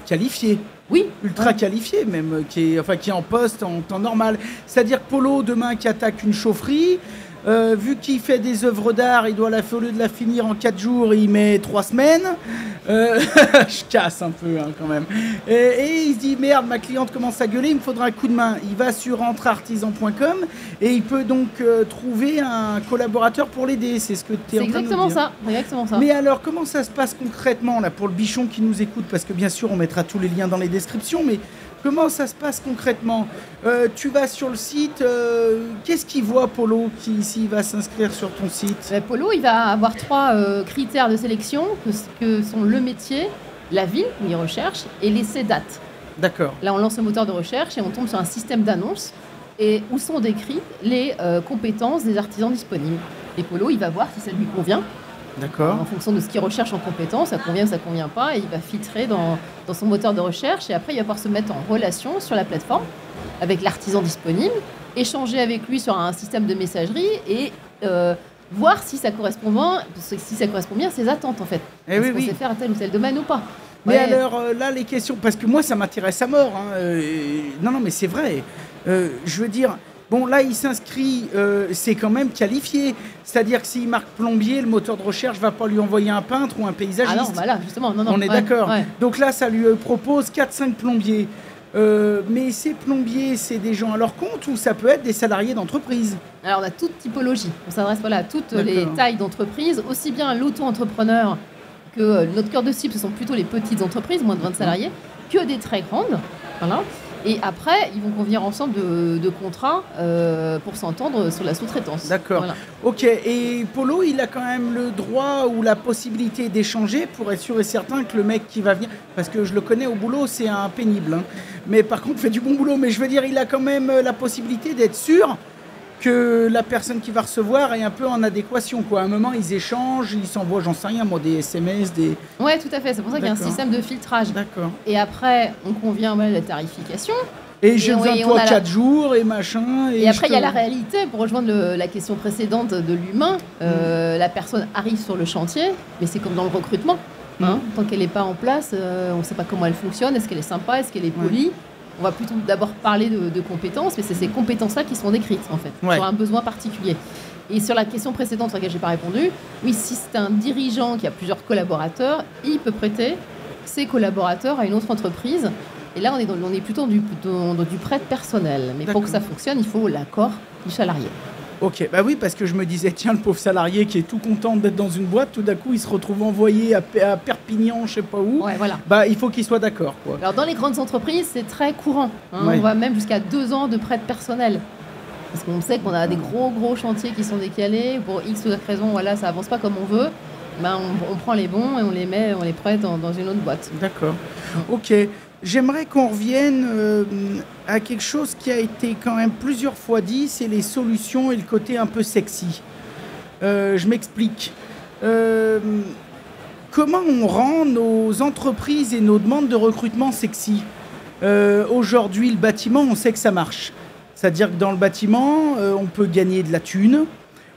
qualifié.
Oui.
Ultra qualifié même, qui est en poste en temps normal. C'est-à-dire que Polo, demain, qui attaque une chaufferie, vu qu'il fait des œuvres d'art, il doit au lieu de la finir en 4 jours, il met 3 semaines. Je casse un peu quand même. Et il se dit, merde, ma cliente commence à gueuler, il me faudra un coup de main. Il va sur entreartisan.com et il peut donc trouver un collaborateur pour l'aider. C'est ce que tu es en train de nous dire.
C'est exactement ça.
Mais alors, comment ça se passe concrètement là, pour le bichon qui nous écoute? Parce que bien sûr, on mettra tous les liens dans les descriptions, mais comment ça se passe concrètement? Tu vas sur le site, qu'est-ce qu'il voit Polo s'il va s'inscrire sur ton site?
Polo, il va avoir 3 critères de sélection que sont le métier, la ville où il recherche et l'essai date.
D'accord.
Là, on lance le moteur de recherche et on tombe sur un système d'annonces et où sont décrites les compétences des artisans disponibles. Et Polo, il va voir si ça lui convient.
D'accord.
En fonction de ce qu'il recherche en compétences, ça convient ou ça convient pas, et il va filtrer dans son moteur de recherche, et après il va pouvoir se mettre en relation sur la plateforme avec l'artisan disponible, échanger avec lui sur un système de messagerie et voir si ça correspond bien à ses attentes en fait. Est-ce qu'on sait faire à tel ou tel domaine ou pas.
Mais alors là, les questions, parce que moi ça m'intéresse à mort. Non, mais c'est vrai. Je veux dire. Bon, là, il s'inscrit, c'est quand même qualifié. C'est-à-dire que s'il marque plombier, le moteur de recherche ne va pas lui envoyer un peintre ou un paysagiste.
Ah non, voilà, justement. Non,
on est d'accord. Ouais. Donc là, ça lui propose 4-5 plombiers. Mais ces plombiers, c'est des gens à leur compte ou ça peut être des salariés d'entreprise?
Alors, on a toute typologie. On s'adresse à toutes les tailles d'entreprise, aussi bien l'auto-entrepreneur que notre cœur de cible, ce sont plutôt les petites entreprises, moins de 20 salariés, que des très grandes. Voilà. Et après, ils vont convenir ensemble de contrats pour s'entendre sur la sous-traitance.
D'accord. Voilà. Ok. Et Polo, il a quand même le droit ou la possibilité d'échanger pour être sûr et certain que le mec qui va venir... Parce que je le connais au boulot, c'est un pénible. Hein. Mais par contre, il fait du bon boulot. Mais je veux dire, il a quand même la possibilité d'être sûr que la personne qui va recevoir est un peu en adéquation, quoi. À un moment, ils échangent, ils s'envoient, j'en sais rien, moi, des SMS, des...
Ouais, tout à fait. C'est pour ça qu'il y a un système de filtrage.
D'accord.
Et après, on convient à la tarification.
Et j'ai besoin de toi 4 jours et machin.
Et après, il y a la réalité. Pour rejoindre la question précédente de l'humain, la personne arrive sur le chantier, mais c'est comme dans le recrutement. Hein. Tant qu'elle n'est pas en place, on ne sait pas comment elle fonctionne. Est-ce qu'elle est sympa? Est-ce qu'elle est polie? On va plutôt d'abord parler de compétences, mais c'est ces compétences-là qui sont décrites, en fait, sur un besoin particulier. Et sur la question précédente sur laquelle je n'ai pas répondu, oui, si c'est un dirigeant qui a plusieurs collaborateurs, il peut prêter ses collaborateurs à une autre entreprise. Et là, on est plutôt dans du prêt personnel. Mais pour que ça fonctionne, il faut l'accord du salarié.
Ok, bah oui, parce que je me disais, tiens, le pauvre salarié qui est tout content d'être dans une boîte, tout d'un coup, il se retrouve envoyé à Perpignan, je sais pas où.
Ouais, voilà.
Bah, il faut qu'il soit d'accord, quoi.
Alors, dans les grandes entreprises, c'est très courant. On va même jusqu'à 2 ans de prêt personnel. Parce qu'on sait qu'on a des gros chantiers qui sont décalés. Pour X ou Y raison, voilà, ça avance pas comme on veut. Ben, on prend les bons et on les prête dans une autre boîte.
D'accord. Ok. J'aimerais qu'on revienne à quelque chose qui a été quand même plusieurs fois dit, c'est les solutions et le côté un peu sexy. Je m'explique. Comment on rend nos entreprises et nos demandes de recrutement sexy? Aujourd'hui, le bâtiment, on sait que ça marche. C'est-à-dire que dans le bâtiment, on peut gagner de la thune,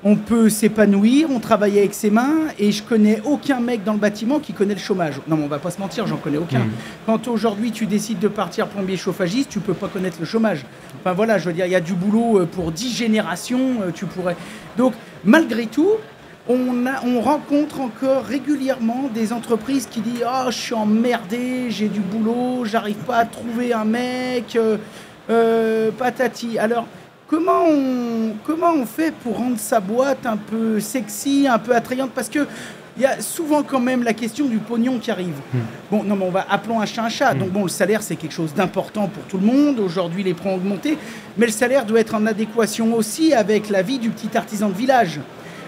on peut s'épanouir, on travaille avec ses mains, et je connais aucun mec dans le bâtiment qui connaît le chômage. Non, mais on va pas se mentir, j'en connais aucun. Quand aujourd'hui tu décides de partir plombier chauffagiste, tu peux pas connaître le chômage. Enfin voilà, je veux dire, il y a du boulot pour 10 générations, tu pourrais... Donc, malgré tout, on rencontre encore régulièrement des entreprises qui disent « Oh, je suis emmerdé, j'ai du boulot, j'arrive pas à trouver un mec, patati ». Alors, comment on fait pour rendre sa boîte un peu sexy, un peu attrayante? Parce que il y a souvent quand même la question du pognon qui arrive. Bon, non, mais appelons un chat un chat. Donc bon, le salaire, c'est quelque chose d'important pour tout le monde. Aujourd'hui, les prix ont augmenté. Mais le salaire doit être en adéquation aussi avec la vie du petit artisan de village.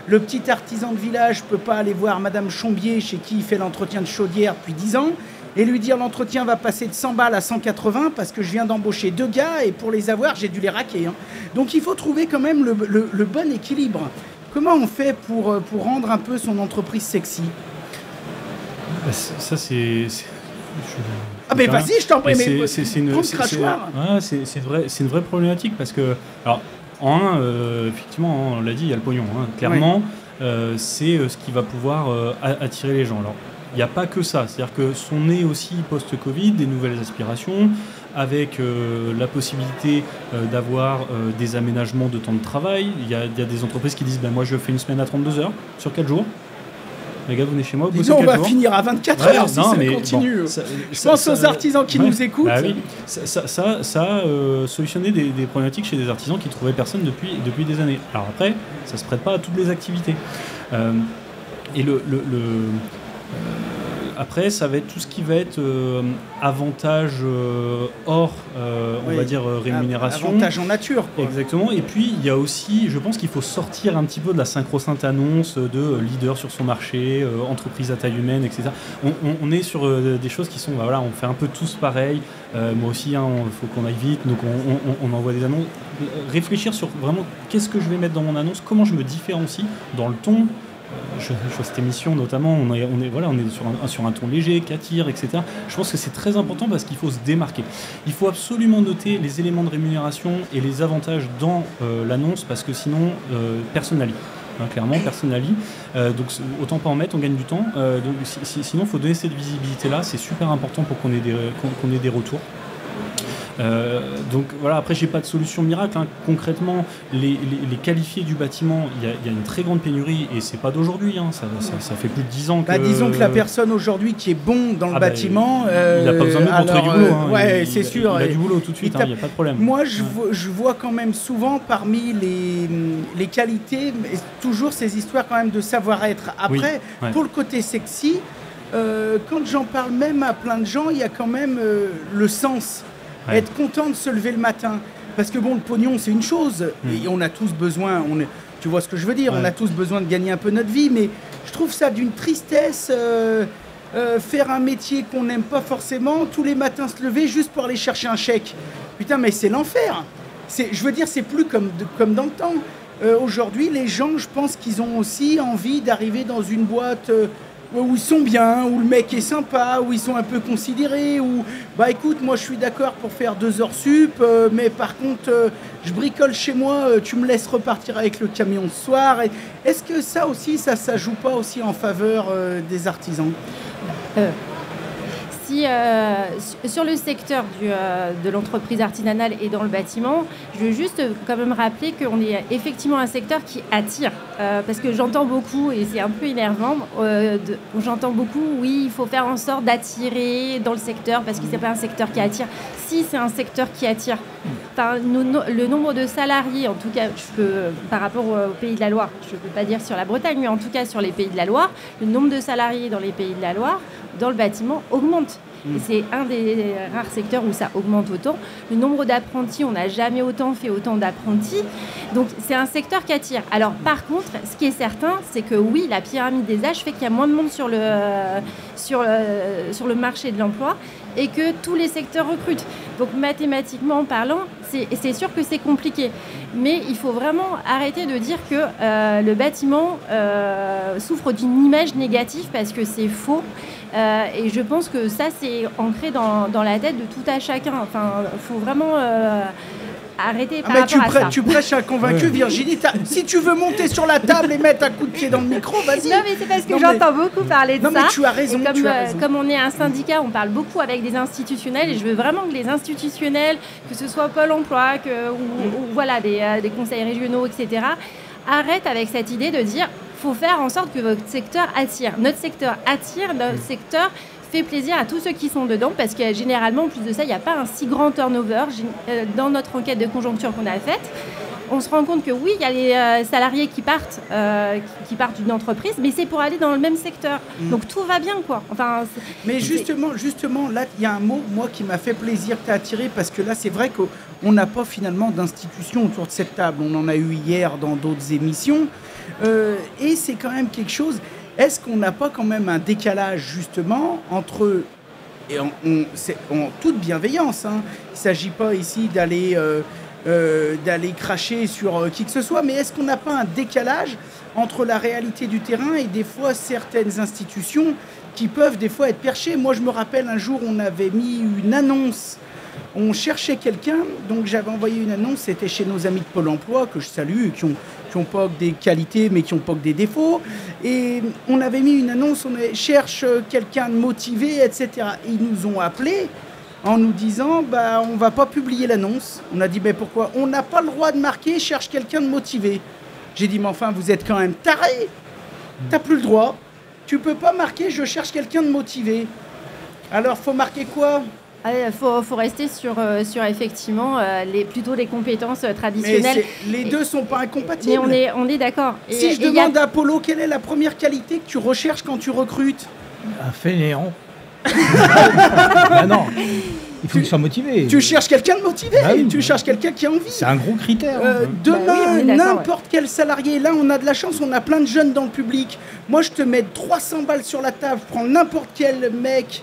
Le petit artisan de village ne peut pas aller voir Madame Chombier, chez qui il fait l'entretien de chaudière depuis 10 ans, et lui dire l'entretien va passer de 100 balles à 180 parce que je viens d'embaucher 2 gars et pour les avoir, j'ai dû les raquer. Hein. Donc il faut trouver quand même le bon équilibre. Comment on fait pour rendre un peu son entreprise sexy?
Ça, c'est...
Ah mais vas-y, je t'en prie, mais
c'est une vraie problématique parce que... Alors, Effectivement, on l'a dit, il y a le pognon. Clairement, c'est ce qui va pouvoir attirer les gens. Alors, il n'y a pas que ça. C'est-à-dire que sont nées aussi post-Covid des nouvelles aspirations, avec la possibilité d'avoir des aménagements de temps de travail. Il y a des entreprises qui disent moi je fais une semaine à 32 heures sur 4 jours. Les gars, vous venez chez moi, vous bossez 4 jours.
On va finir à 24 heures si ça continue. Bon, je pense aux artisans qui nous écoutent.
Bah oui. Ça a solutionné des problématiques chez des artisans qui ne trouvaient personne depuis des années. Alors après, ça ne se prête pas à toutes les activités. Après, ça va être tout ce qui va être avantage hors, on va dire, rémunération.
Avantage en nature, quoi.
Exactement. Et puis, il y a aussi, je pense qu'il faut sortir un petit peu de la synchro-sainte annonce de leader sur son marché, entreprise à taille humaine, etc. On est sur des choses qui sont, on fait un peu tous pareil. Moi aussi, il faut qu'on aille vite, donc on envoie des annonces. Réfléchir sur vraiment qu'est-ce que je vais mettre dans mon annonce, comment je me différencie dans le ton. Sur cette émission notamment, on est sur un ton léger, qui attire, etc. Je pense que c'est très important parce qu'il faut se démarquer. Il faut absolument noter les éléments de rémunération et les avantages dans l'annonce parce que sinon, personne n'a lit. Clairement, personne n'a lit. Donc autant pas en mettre, on gagne du temps. Donc, sinon, il faut donner cette visibilité-là. C'est super important pour qu'on ait des retours. Donc voilà, après j'ai pas de solution miracle. Concrètement, les qualifiés du bâtiment, il y a une très grande pénurie et c'est pas d'aujourd'hui. Ça fait plus de 10 ans que.
Disons que la personne aujourd'hui qui est bon dans le bâtiment,
il n'a pas besoin de nous pour trouver du boulot.
C'est sûr.
Il a du boulot tout de suite. Il n'y a pas de problème.
Moi, je vois quand même souvent parmi les qualités, toujours ces histoires quand même de savoir-être. Après, pour le côté sexy, quand j'en parle même à plein de gens, il y a quand même le sens. Être content de se lever le matin. Parce que bon, le pognon, c'est une chose. Et on a tous besoin, tu vois ce que je veux dire, on a tous besoin de gagner un peu notre vie. Mais je trouve ça d'une tristesse, faire un métier qu'on n'aime pas forcément, tous les matins se lever juste pour aller chercher un chèque. Putain, mais c'est l'enfer. Je veux dire, c'est plus comme dans le temps. Aujourd'hui, les gens, je pense qu'ils ont aussi envie d'arriver dans une boîte... où ils sont bien, où le mec est sympa, où ils sont un peu considérés, où écoute, moi je suis d'accord pour faire 2 heures sup, mais par contre je bricole chez moi, tu me laisses repartir avec le camion ce soir. Est-ce que ça aussi, ça joue pas aussi en faveur des artisans ?
Sur le secteur de l'entreprise artisanale et dans le bâtiment, je veux juste quand même rappeler qu'on est effectivement un secteur qui attire. Parce que j'entends beaucoup, et c'est un peu énervant, j'entends beaucoup, oui, il faut faire en sorte d'attirer dans le secteur, parce que c'est pas un secteur qui attire. Si, c'est un secteur qui attire. Enfin, le nombre de salariés, en tout cas, par rapport au Pays de la Loire, je ne peux pas dire sur la Bretagne, mais en tout cas sur les Pays de la Loire, le nombre de salariés dans les Pays de la Loire, dans le bâtiment, augmente. Et c'est un des rares secteurs où ça augmente autant. Le nombre d'apprentis, on n'a jamais fait autant d'apprentis. Donc, c'est un secteur qui attire. Alors, par contre, ce qui est certain, c'est que oui, la pyramide des âges fait qu'il y a moins de monde sur le marché de l'emploi et que tous les secteurs recrutent. Donc, mathématiquement parlant, c'est sûr que c'est compliqué. Mais il faut vraiment arrêter de dire que le bâtiment souffre d'une image négative parce que c'est faux. Et je pense que ça, c'est ancré dans la tête de tout à chacun. Enfin, il faut vraiment arrêter par rapport à ça.
Tu prêches un convaincu, Virginie. Si tu veux monter sur la table et mettre un coup de pied dans le micro, vas-y.
Non, mais c'est parce que j'entends beaucoup parler de ça.
Non, mais tu as raison.
Comme on est un syndicat, on parle beaucoup avec des institutionnels. Et je veux vraiment que les institutionnels, que ce soit Pôle emploi, ou voilà, des conseils régionaux, etc., arrêtent avec cette idée de dire faut faire en sorte que votre secteur attire. Notre secteur attire, notre secteur fait plaisir à tous ceux qui sont dedans parce que généralement, en plus de ça, il n'y a pas un si grand turnover. Dans notre enquête de conjoncture qu'on a faite, on se rend compte que oui, il y a les salariés qui partent d'une entreprise, mais c'est pour aller dans le même secteur. Donc tout va bien, quoi. Enfin,
mais justement, là, il y a un mot, moi, qui m'a fait plaisir que tu as attiré parce que là, c'est vrai qu'on n'a pas finalement d'institution autour de cette table. On en a eu hier dans d'autres émissions. Et c'est quand même quelque chose. Est-ce qu'on n'a pas quand même un décalage justement entre, et c'est en toute bienveillance, il ne s'agit pas ici d'aller d'aller cracher sur qui que ce soit, mais est-ce qu'on n'a pas un décalage entre la réalité du terrain et des fois certaines institutions qui peuvent des fois être perchées? Moi, je me rappelle un jour, on avait mis une annonce, on cherchait quelqu'un, donc j'avais envoyé une annonce, c'était chez nos amis de Pôle emploi, que je salue, qui ont pas que des qualités, mais qui n'ont pas que des défauts. Et on avait mis une annonce, cherche quelqu'un de motivé, etc. Et ils nous ont appelés en nous disant, on va pas publier l'annonce. On a dit, pourquoi? On n'a pas le droit de marquer, cherche quelqu'un de motivé. J'ai dit, mais enfin, vous êtes quand même tarés. T'as plus le droit. Tu peux pas marquer, je cherche quelqu'un de motivé. Alors, faut marquer quoi?
Il faut rester sur effectivement plutôt les compétences traditionnelles.
Mais les deux sont pas incompatibles.
Mais on est d'accord.
Si je demande à Polo, quelle est la première qualité que tu recherches quand tu recrutes?
Un fainéant. Non, il faut qu'il soit motivé.
Tu cherches quelqu'un de motivé, tu cherches quelqu'un qui a envie.
C'est un gros critère.
Demain, n'importe quel salarié, là on a de la chance, on a plein de jeunes dans le public. Moi je te mets 300 balles sur la table, je prends n'importe quel mec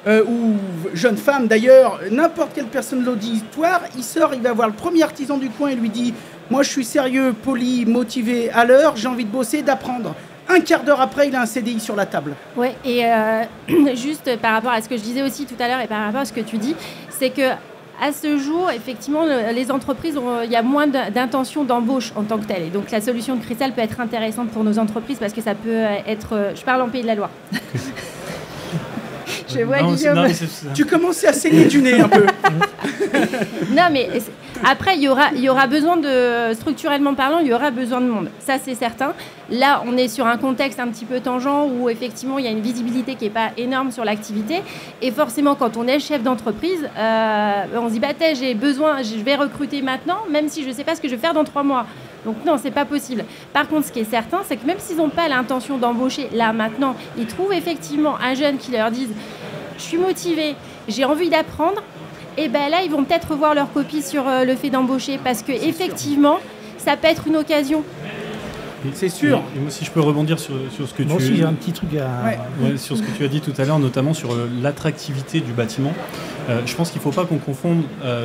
ou jeune femme d'ailleurs, n'importe quelle personne de l'auditoire, il sort, il va voir le premier artisan du coin et lui dit, moi je suis sérieux, poli, motivé, à l'heure, j'ai envie de bosser, d'apprendre. Un quart d'heure après, il a un CDI sur la table.
Oui, et juste par rapport à ce que je disais aussi tout à l'heure et par rapport à ce que tu dis, c'est que à ce jour, effectivement, les entreprises, il y a moins d'intention d'embauche en tant que telle. Et donc la solution de Christelle peut être intéressante pour nos entreprises parce que ça peut être... Je parle en Pays de la Loire. Je vois Guillaume.
Tu commences à saigner du nez un peu.
Non, mais après, il y aura besoin de, structurellement parlant, il y aura besoin de monde. Ça, c'est certain. Là, on est sur un contexte un petit peu tangent où, effectivement, il y a une visibilité qui n'est pas énorme sur l'activité. Et forcément, quand on est chef d'entreprise, on se dit, j'ai besoin, je vais recruter maintenant, même si je ne sais pas ce que je vais faire dans 3 mois. Donc non, c'est pas possible. Par contre, ce qui est certain, c'est que même s'ils n'ont pas l'intention d'embaucher là, maintenant, ils trouvent effectivement un jeune qui leur dise « je suis motivé, j'ai envie d'apprendre », et là, ils vont peut-être revoir leur copie sur le fait d'embaucher parce que effectivement, ça peut être une occasion.
C'est sûr. Et moi, si je peux rebondir sur ce que
moi aussi, j'ai un petit truc
sur ce que tu as dit tout à l'heure, notamment sur l'attractivité du bâtiment. Je pense qu'il ne faut pas qu'on confonde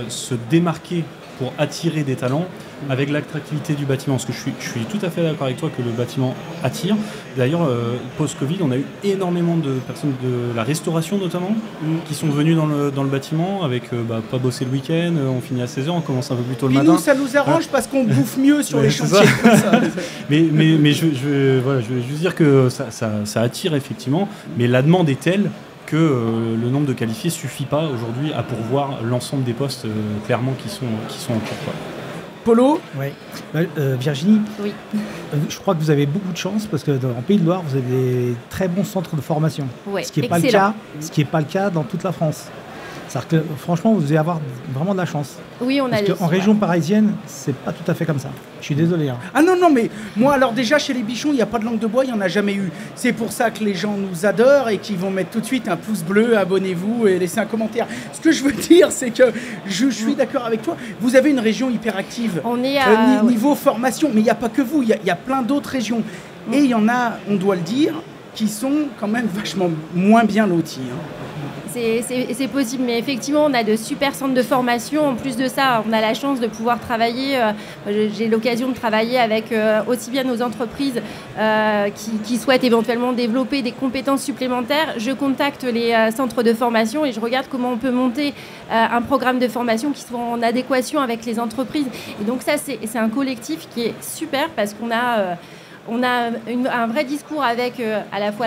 se démarquer pour attirer des talents avec l'attractivité du bâtiment. Parce que je suis tout à fait d'accord avec toi que le bâtiment attire. D'ailleurs, post-Covid, on a eu énormément de personnes de la restauration notamment qui sont venues dans le bâtiment avec pas bosser le week-end, on finit à 16h, on commence un peu plus tôt le matin.
Nous, ça nous arrange parce qu'on bouffe mieux sur les chantiers.
mais je veux juste dire que ça attire effectivement, mais la demande est telle que le nombre de qualifiés ne suffit pas aujourd'hui à pourvoir l'ensemble des postes clairement qui sont en cours. Quoi.
Polo?
Oui. Virginie,
oui.
Je crois que vous avez beaucoup de chance parce qu'en Pays de Loire, vous avez des très bons centres de formation.
Ouais,
ce qui n'est pas le cas dans toute la France. C'est-à-dire que franchement, vous allez avoir vraiment de la chance.
Oui, on a
parce qu'en région parisienne, c'est pas tout à fait comme ça. Je suis désolé.
Ah non, mais moi, alors déjà, chez les Bichons, il n'y a pas de langue de bois, il n'y en a jamais eu. C'est pour ça que les gens nous adorent et qu'ils vont mettre tout de suite un pouce bleu, abonnez-vous et laissez un commentaire. Ce que je veux dire, c'est que je suis d'accord avec toi. Vous avez une région hyper active.
On est à...
niveau formation, mais il n'y a pas que vous, il y a plein d'autres régions. Et il y en a, on doit le dire, qui sont quand même vachement moins bien lotis.
C'est possible, mais effectivement, on a de super centres de formation. En plus de ça, on a la chance de pouvoir travailler. J'ai l'occasion de travailler avec aussi bien nos entreprises qui souhaitent éventuellement développer des compétences supplémentaires. Je contacte les centres de formation et je regarde comment on peut monter un programme de formation qui soit en adéquation avec les entreprises. Et donc ça, c'est un collectif qui est super parce qu'on a... On a un vrai discours avec à la fois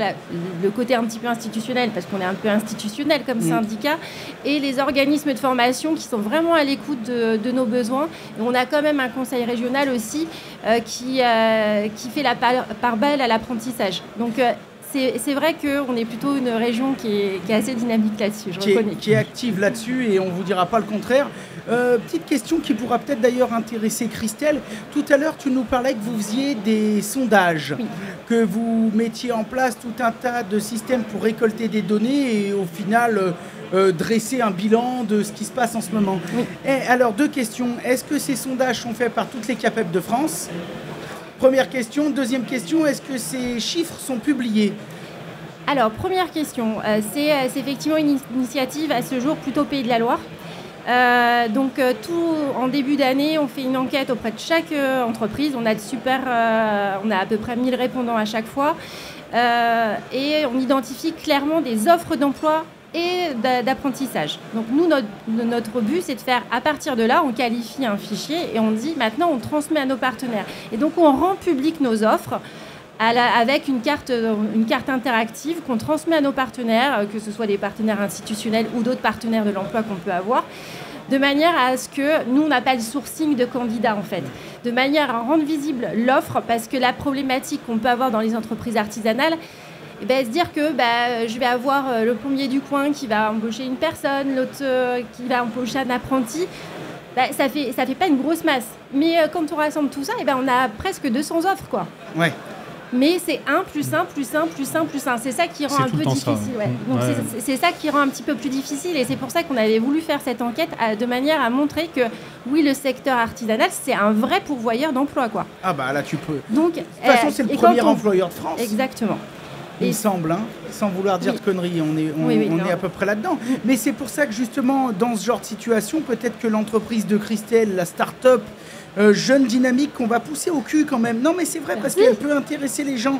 le côté un petit peu institutionnel, parce qu'on est un peu institutionnel comme syndicat, et les organismes de formation qui sont vraiment à l'écoute de nos besoins. Et on a quand même un conseil régional aussi qui fait la part belle à l'apprentissage. Donc c'est vrai qu'on est plutôt une région qui est assez dynamique là-dessus, je reconnais.
Qui est active là-dessus et on ne vous dira pas le contraire. Petite question qui pourra peut-être d'ailleurs intéresser Christelle. Tout à l'heure, tu nous parlais que vous faisiez des sondages, oui, que vous mettiez en place tout un tas de systèmes pour récolter des données et au final dresser un bilan de ce qui se passe en ce moment. Oui. Et alors, 2 questions. Est-ce que ces sondages sont faits par toutes les CAPEB de France ? Première question. Deuxième question, est-ce que ces chiffres sont publiés ?
Alors, première question, c'est effectivement une initiative à ce jour plutôt Pays de la Loire. Donc tout en début d'année, on fait une enquête auprès de chaque entreprise. On a à peu près 1000 répondants à chaque fois. Et on identifie clairement des offres d'emploi et d'apprentissage. Donc nous, notre but, c'est de faire, à partir de là, on qualifie un fichier et on dit maintenant on transmet à nos partenaires. Et donc on rend public nos offres avec une carte interactive qu'on transmet à nos partenaires, que ce soit des partenaires institutionnels ou d'autres partenaires de l'emploi qu'on peut avoir, de manière à ce que nous, on n'a pas le sourcing de candidats, en fait, de manière à rendre visible l'offre, parce que la problématique qu'on peut avoir dans les entreprises artisanales, se dire que je vais avoir le plombier du coin qui va embaucher une personne, l'autre qui va embaucher un apprenti, ça fait pas une grosse masse. Mais quand on rassemble tout ça, on a presque 200 offres, quoi.
Ouais.
Mais c'est 1 plus 1 plus 1 plus 1 plus 1. C'est ça qui rend un peu difficile. Ouais. Donc c'est ça qui rend un petit peu plus difficile. Et c'est pour ça qu'on avait voulu faire cette enquête de manière à montrer que, oui, le secteur artisanal, c'est un vrai pourvoyeur d'emploi, quoi.
Ah bah là, tu peux.
Donc,
de toute façon, c'est le premier employeur de France.
Exactement.
Il me semble, sans vouloir dire de conneries, on est à peu près là-dedans. Mais c'est pour ça que justement, dans ce genre de situation, peut-être que l'entreprise de Christelle, la start-up, jeune dynamique qu'on va pousser au cul quand même. Non mais c'est vrai parce qu'elle peut intéresser les gens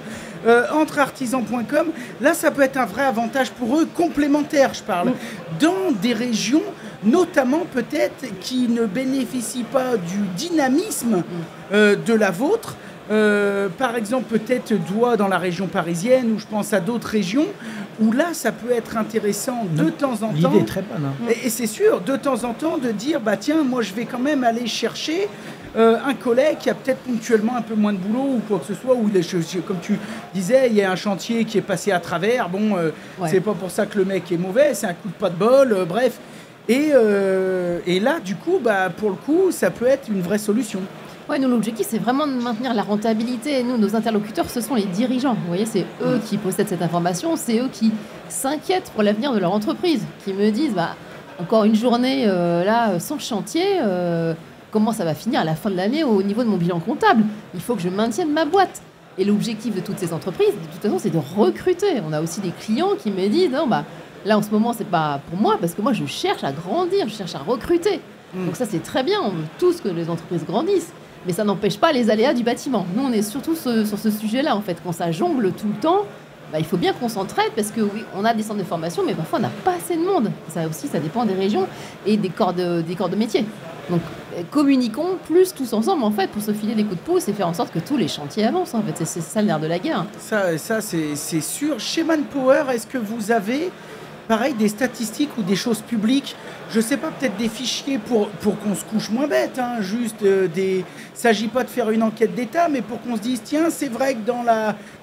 entre artisans.com. Là ça peut être un vrai avantage pour eux, complémentaire je parle, dans des régions notamment peut-être qui ne bénéficient pas du dynamisme de la vôtre. Par exemple peut-être Douai dans la région parisienne ou je pense à d'autres régions où là ça peut être intéressant de temps en temps.
L'idée est très bonne.
Et c'est sûr, de temps en temps de dire tiens moi je vais quand même aller chercher un collègue qui a peut-être ponctuellement un peu moins de boulot ou quoi que ce soit, ou comme tu disais, il y a un chantier qui est passé à travers, c'est pas pour ça que le mec est mauvais, c'est un coup de pas de bol, bref. Et là, du coup, pour le coup, ça peut être une vraie solution.
Ouais, nous, l'objectif, c'est vraiment de maintenir la rentabilité. Nous, nos interlocuteurs, ce sont les dirigeants. Vous voyez, c'est eux qui possèdent cette information, c'est eux qui s'inquiètent pour l'avenir de leur entreprise, qui me disent, encore une journée là, sans chantier, comment ça va finir à la fin de l'année au niveau de mon bilan comptable? Il faut que je maintienne ma boîte. Et l'objectif de toutes ces entreprises, de toute façon, c'est de recruter. On a aussi des clients qui me disent, non, là, en ce moment, c'est pas pour moi, parce que moi, je cherche à grandir, je cherche à recruter. Donc ça, c'est très bien. On veut tous que les entreprises grandissent. Mais ça n'empêche pas les aléas du bâtiment. Nous, on est surtout sur ce sujet-là, en fait. Quand ça jongle tout le temps, il faut bien qu'on s'entraide, parce que oui, on a des centres de formation, mais parfois, on n'a pas assez de monde. Ça aussi, ça dépend des régions et des corps de métier. Donc, communiquons plus tous ensemble, en fait, pour se filer des coups de pouce et faire en sorte que tous les chantiers avancent. En fait, c'est ça le nerf de la guerre.
Ça c'est sûr. Chez Manpower, est-ce que vous avez, pareil, des statistiques ou des choses publiques? Je sais pas, peut-être des fichiers pour qu'on se couche moins bête, juste il s'agit pas de faire une enquête d'État, mais pour qu'on se dise, tiens, c'est vrai que dans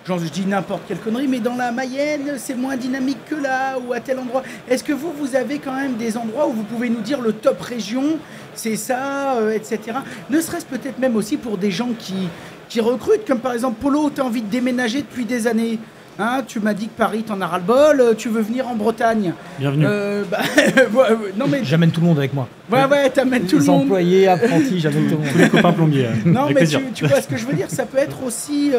je dis n'importe quelle connerie, mais dans la Mayenne, c'est moins dynamique que là, ou à tel endroit. Est-ce que vous avez quand même des endroits où vous pouvez nous dire le top région, c'est ça, etc. Ne serait-ce peut-être même aussi pour des gens qui recrutent, comme par exemple, Polo, tu as envie de déménager depuis des années. Tu m'as dit que Paris, t'en as ras-le-bol, tu veux venir en Bretagne.
Bienvenue.
Non, mais...
J'amène tout le monde avec moi.
Ouais, t'amènes tout le monde.
Les employés, apprentis, j'amène tout le monde.
Tous les copains plombiers.
Non, mais tu vois ce que je veux dire, ça peut être aussi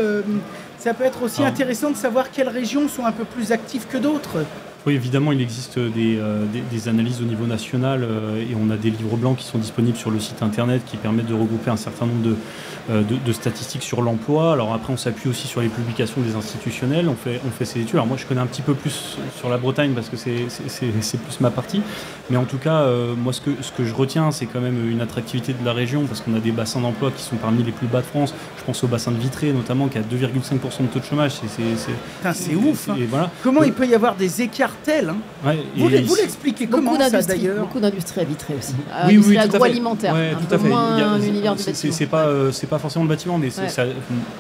intéressant de savoir quelles régions sont un peu plus actives que d'autres.
Oui, évidemment, il existe des analyses au niveau national et on a des livres blancs qui sont disponibles sur le site internet qui permettent de regrouper un certain nombre de statistiques sur l'emploi. Alors après, on s'appuie aussi sur les publications des institutionnels, on fait ces études. Alors moi, je connais un petit peu plus sur la Bretagne parce que c'est plus ma partie. Mais en tout cas, moi, ce que je retiens, c'est quand même une attractivité de la région parce qu'on a des bassins d'emploi qui sont parmi les plus bas de France. Je pense au bassin de Vitré, notamment, qui a 2,5% de taux de chômage.
C'est ouf.
Et voilà.
Comment il peut y avoir des écarts tels Vous l'expliquez comment ça d'ailleurs?
Beaucoup d'industries à Vitré aussi.
Oui,
agroalimentaire.
Ouais, tout à fait.
L'univers du bâtiment.
C'est pas forcément le bâtiment, mais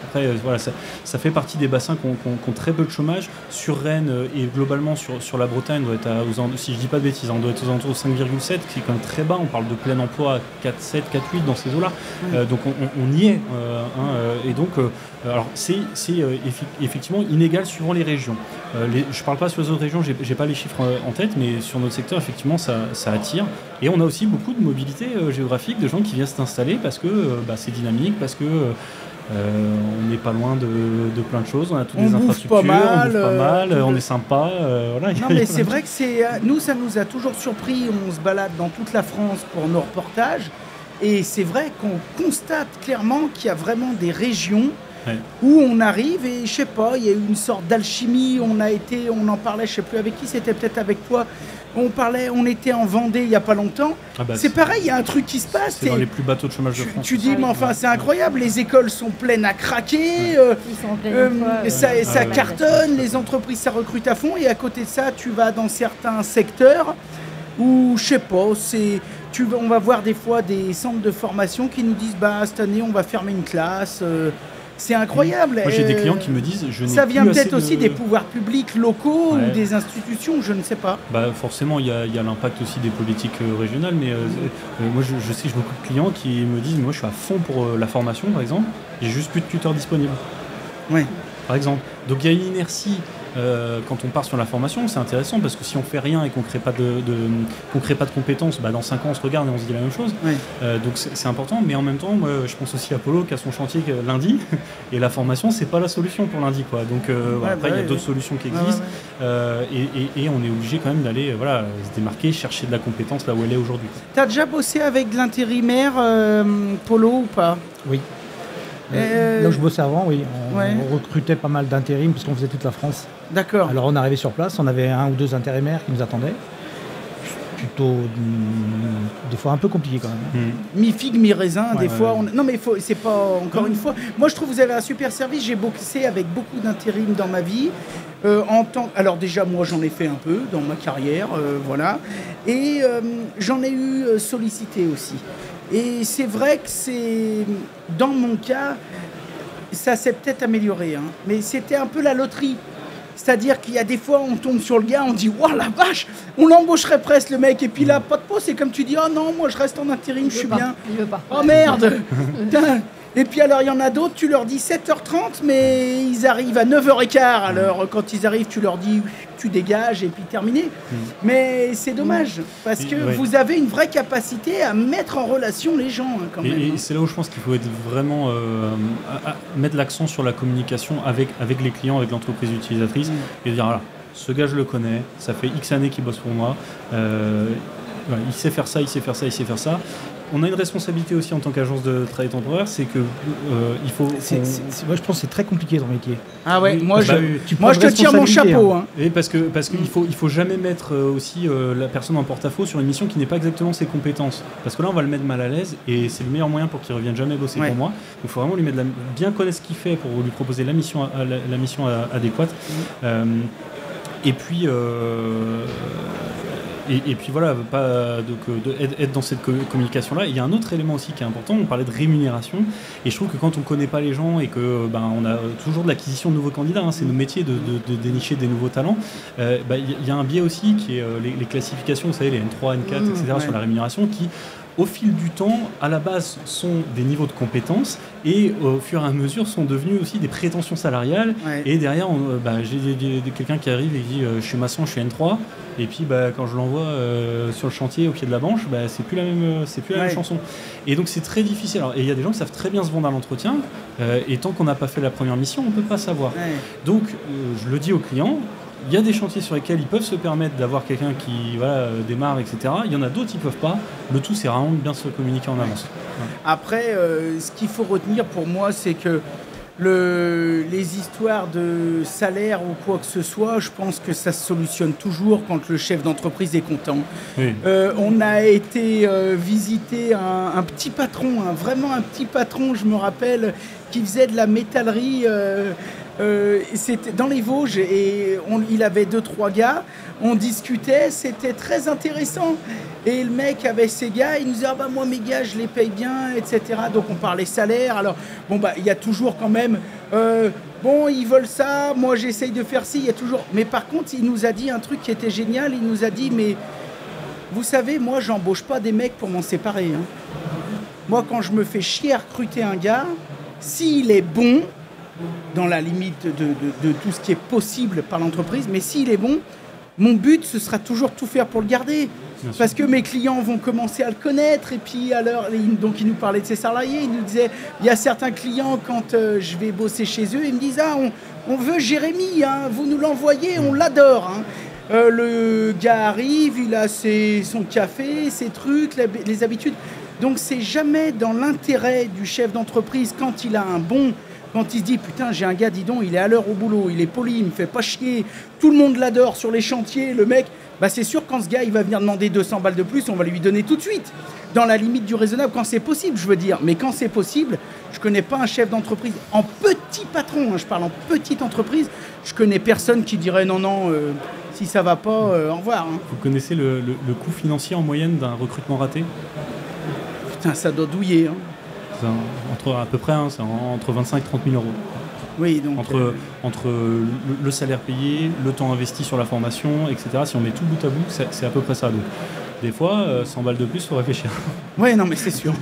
après, voilà, ça fait partie des bassins qui ont très peu de chômage. Sur Rennes et globalement sur la Bretagne, doit être si je dis pas de bêtises, on doit être aux alentours de 5,7, qui est quand même très bas. On parle de plein emploi à 4,7, 4,8 dans ces eaux-là. Donc on y est. Et donc, alors c'est effectivement inégal suivant les régions. Je parle pas sur les autres régions, j'ai pas les chiffres en tête, mais sur notre secteur, effectivement, ça attire. Et on a aussi beaucoup de mobilité géographique, de gens qui viennent s'installer parce que c'est dynamique, parce que On n'est pas loin de plein de choses, on a toutes
On
des
bouffe
infrastructures,
pas mal,
on bouffe pas mal, on est sympa. Voilà.
Non, mais c'est vrai que nous, ça nous a toujours surpris. On se balade dans toute la France pour nos reportages. Et c'est vrai qu'on constate clairement qu'il y a vraiment des régions où on arrive et je sais pas, il y a eu une sorte d'alchimie. On en parlait, je sais plus avec qui, c'était peut-être avec toi. On était en Vendée il y a pas longtemps. C'est pareil, il y a un truc qui se passe.
C'est dans les plus bas taux de chômage de France.
Tu dis, mais enfin, c'est incroyable. Les écoles sont pleines à craquer.
Ils sont en pleine
Ça cartonne. Les entreprises, ça recrute à fond. Et à côté de ça, tu vas dans certains secteurs où, je sais pas, on va voir des fois des centres de formation qui nous disent, cette année, on va fermer une classe. C'est incroyable.
Moi, j'ai des clients qui me disent,
ça vient peut-être aussi des pouvoirs publics locaux ou des institutions, je ne sais pas.
Forcément, il y a l'impact aussi des politiques régionales, mais moi, je sais que j'ai beaucoup de clients qui me disent, moi, je suis à fond pour la formation, par exemple, j'ai juste plus de tuteurs disponibles.
Oui.
Par exemple. Donc, il y a une inertie. Quand on part sur la formation, c'est intéressant parce que si on fait rien et qu'on crée pas de compétences, dans 5 ans on se regarde et on se dit la même chose. Oui. Donc c'est important, mais en même temps, moi, je pense aussi à Polo qui a son chantier lundi et la formation c'est pas la solution pour lundi quoi. Donc après il y a d'autres solutions qui existent et on est obligé quand même d'aller se démarquer, chercher de la compétence là où elle est aujourd'hui.
Tu as déjà bossé avec de l'intérimaire Polo ou pas?
Oui. Là où je bossais avant, oui, on recrutait pas mal d'intérim parce qu'on faisait toute la France.
D'accord.
Alors on arrivait sur place, on avait 1 ou 2 intérimaires qui nous attendaient. Plutôt, des fois un peu compliqué quand même.
Mi-figue, mi-raisin, des fois. Non mais c'est pas, encore une fois. Moi je trouve que vous avez un super service, j'ai bossé avec beaucoup d'intérim dans ma vie. Alors déjà moi j'en ai fait un peu dans ma carrière, voilà. Et j'en ai eu sollicité aussi. Et c'est vrai que dans mon cas, ça s'est peut-être amélioré, mais c'était un peu la loterie. C'est-à-dire qu'il y a des fois, on tombe sur le gars, on dit « Waouh, la vache, on l'embaucherait presque le mec !» Et puis là, pas de peau, c'est comme tu dis « Oh non, moi je reste en intérim, je suis bien. »
Il veut pas.
« Oh merde !» Et puis alors, il y en a d'autres, tu leur dis 7h30, mais ils arrivent à 9h15. Alors, quand ils arrivent, tu leur dis « Tu dégages » et puis terminé. Mais c'est dommage, parce que vous avez une vraie capacité à mettre en relation les gens, quand même.
Et c'est là où je pense qu'il faut être vraiment mettre l'accent sur la communication avec les clients, avec l'entreprise utilisatrice, et dire voilà, ce gars je le connais, ça fait X années qu'il bosse pour moi, il sait faire ça, il sait faire ça, il sait faire ça. On a une responsabilité aussi en tant qu'agence de travail temporaire, c'est que il faut.
Moi, je pense que c'est très compliqué ton métier.
Ah ouais, moi je te tire mon chapeau.
Et parce qu'il faut jamais mettre aussi la personne en porte-à-faux sur une mission qui n'est pas exactement ses compétences. Parce que là, on va le mettre mal à l'aise et c'est le meilleur moyen pour qu'il revienne jamais bosser pour moi. Donc, il faut vraiment lui mettre bien connaître ce qu'il fait pour lui proposer la mission adéquate. Et puis. Et puis voilà, être dans cette communication-là. Il y a un autre élément aussi qui est important, on parlait de rémunération, et je trouve que quand on ne connaît pas les gens et que on a toujours de l'acquisition de nouveaux candidats, c'est nos métiers de dénicher des nouveaux talents, il y a un biais aussi qui est les classifications, vous savez, les N3, N4, etc. sur la rémunération qui... au fil du temps, à la base, sont des niveaux de compétences et au fur et à mesure sont devenus aussi des prétentions salariales. Ouais. Et derrière, j'ai quelqu'un qui arrive et qui dit je suis maçon, je suis N3. Et puis quand je l'envoie sur le chantier au pied de la branche, c'est plus la même chanson. Et donc c'est très difficile. Et il y a des gens qui savent très bien se vendre à l'entretien. Et tant qu'on n'a pas fait la première mission, on ne peut pas savoir. Ouais. Donc je le dis aux clients. Il y a des chantiers sur lesquels ils peuvent se permettre d'avoir quelqu'un qui démarre, etc. Il y en a d'autres qui ne peuvent pas. Le tout, c'est vraiment de bien se communiquer en avance. Ouais.
Après, ce qu'il faut retenir pour moi, c'est que les histoires de salaire ou quoi que ce soit, je pense que ça se solutionne toujours quand le chef d'entreprise est content. Oui. On a été visiter un petit patron, vraiment un petit patron, je me rappelle, qui faisait de la métallerie... c'était dans les Vosges et il avait 2-3 gars, on discutait, c'était très intéressant et le mec avait ses gars, il nous disait moi mes gars je les paye bien, etc. Donc on parlait salaire. Alors il y a toujours quand même ils veulent ça, moi j'essaye de faire ci, il y a toujours, mais par contre il nous a dit un truc qui était génial, il nous a dit mais vous savez moi j'embauche pas des mecs pour m'en séparer, moi quand je me fais chier à recruter un gars, s'il est bon dans la limite de tout ce qui est possible par l'entreprise, mais s'il est bon, mon but, ce sera toujours tout faire pour le garder. Parce que mes clients vont commencer à le connaître. Et puis, donc, il nous parlait de ses salariés. Il nous disait, il y a certains clients, quand je vais bosser chez eux, ils me disent, on veut Jérémy, hein, vous nous l'envoyez, on l'adore. Hein. Le gars arrive, il a son café, ses trucs, les habitudes. Donc, c'est jamais dans l'intérêt du chef d'entreprise, quand il a quand il se dit, putain, j'ai un gars, dis donc, il est à l'heure au boulot, il est poli, il me fait pas chier, tout le monde l'adore sur les chantiers, le mec, c'est sûr, quand ce gars, il va venir demander 200 balles de plus, on va lui donner tout de suite, dans la limite du raisonnable, quand c'est possible, je veux dire. Mais quand c'est possible, je connais pas un chef d'entreprise, en petit patron, hein, je parle en petite entreprise, je connais personne qui dirait, non, si ça va pas, au revoir. Hein.
Vous connaissez le coût financier en moyenne d'un recrutement raté ?
Putain, ça doit douiller, hein.
À peu près, hein, c'est entre 25 et 30 000 euros.
Oui, donc
entre le salaire payé, le temps investi sur la formation, etc. Si on met tout bout à bout, c'est à peu près ça. Donc, des fois, 100 balles de plus, il faut réfléchir.
Oui, non, mais c'est sûr.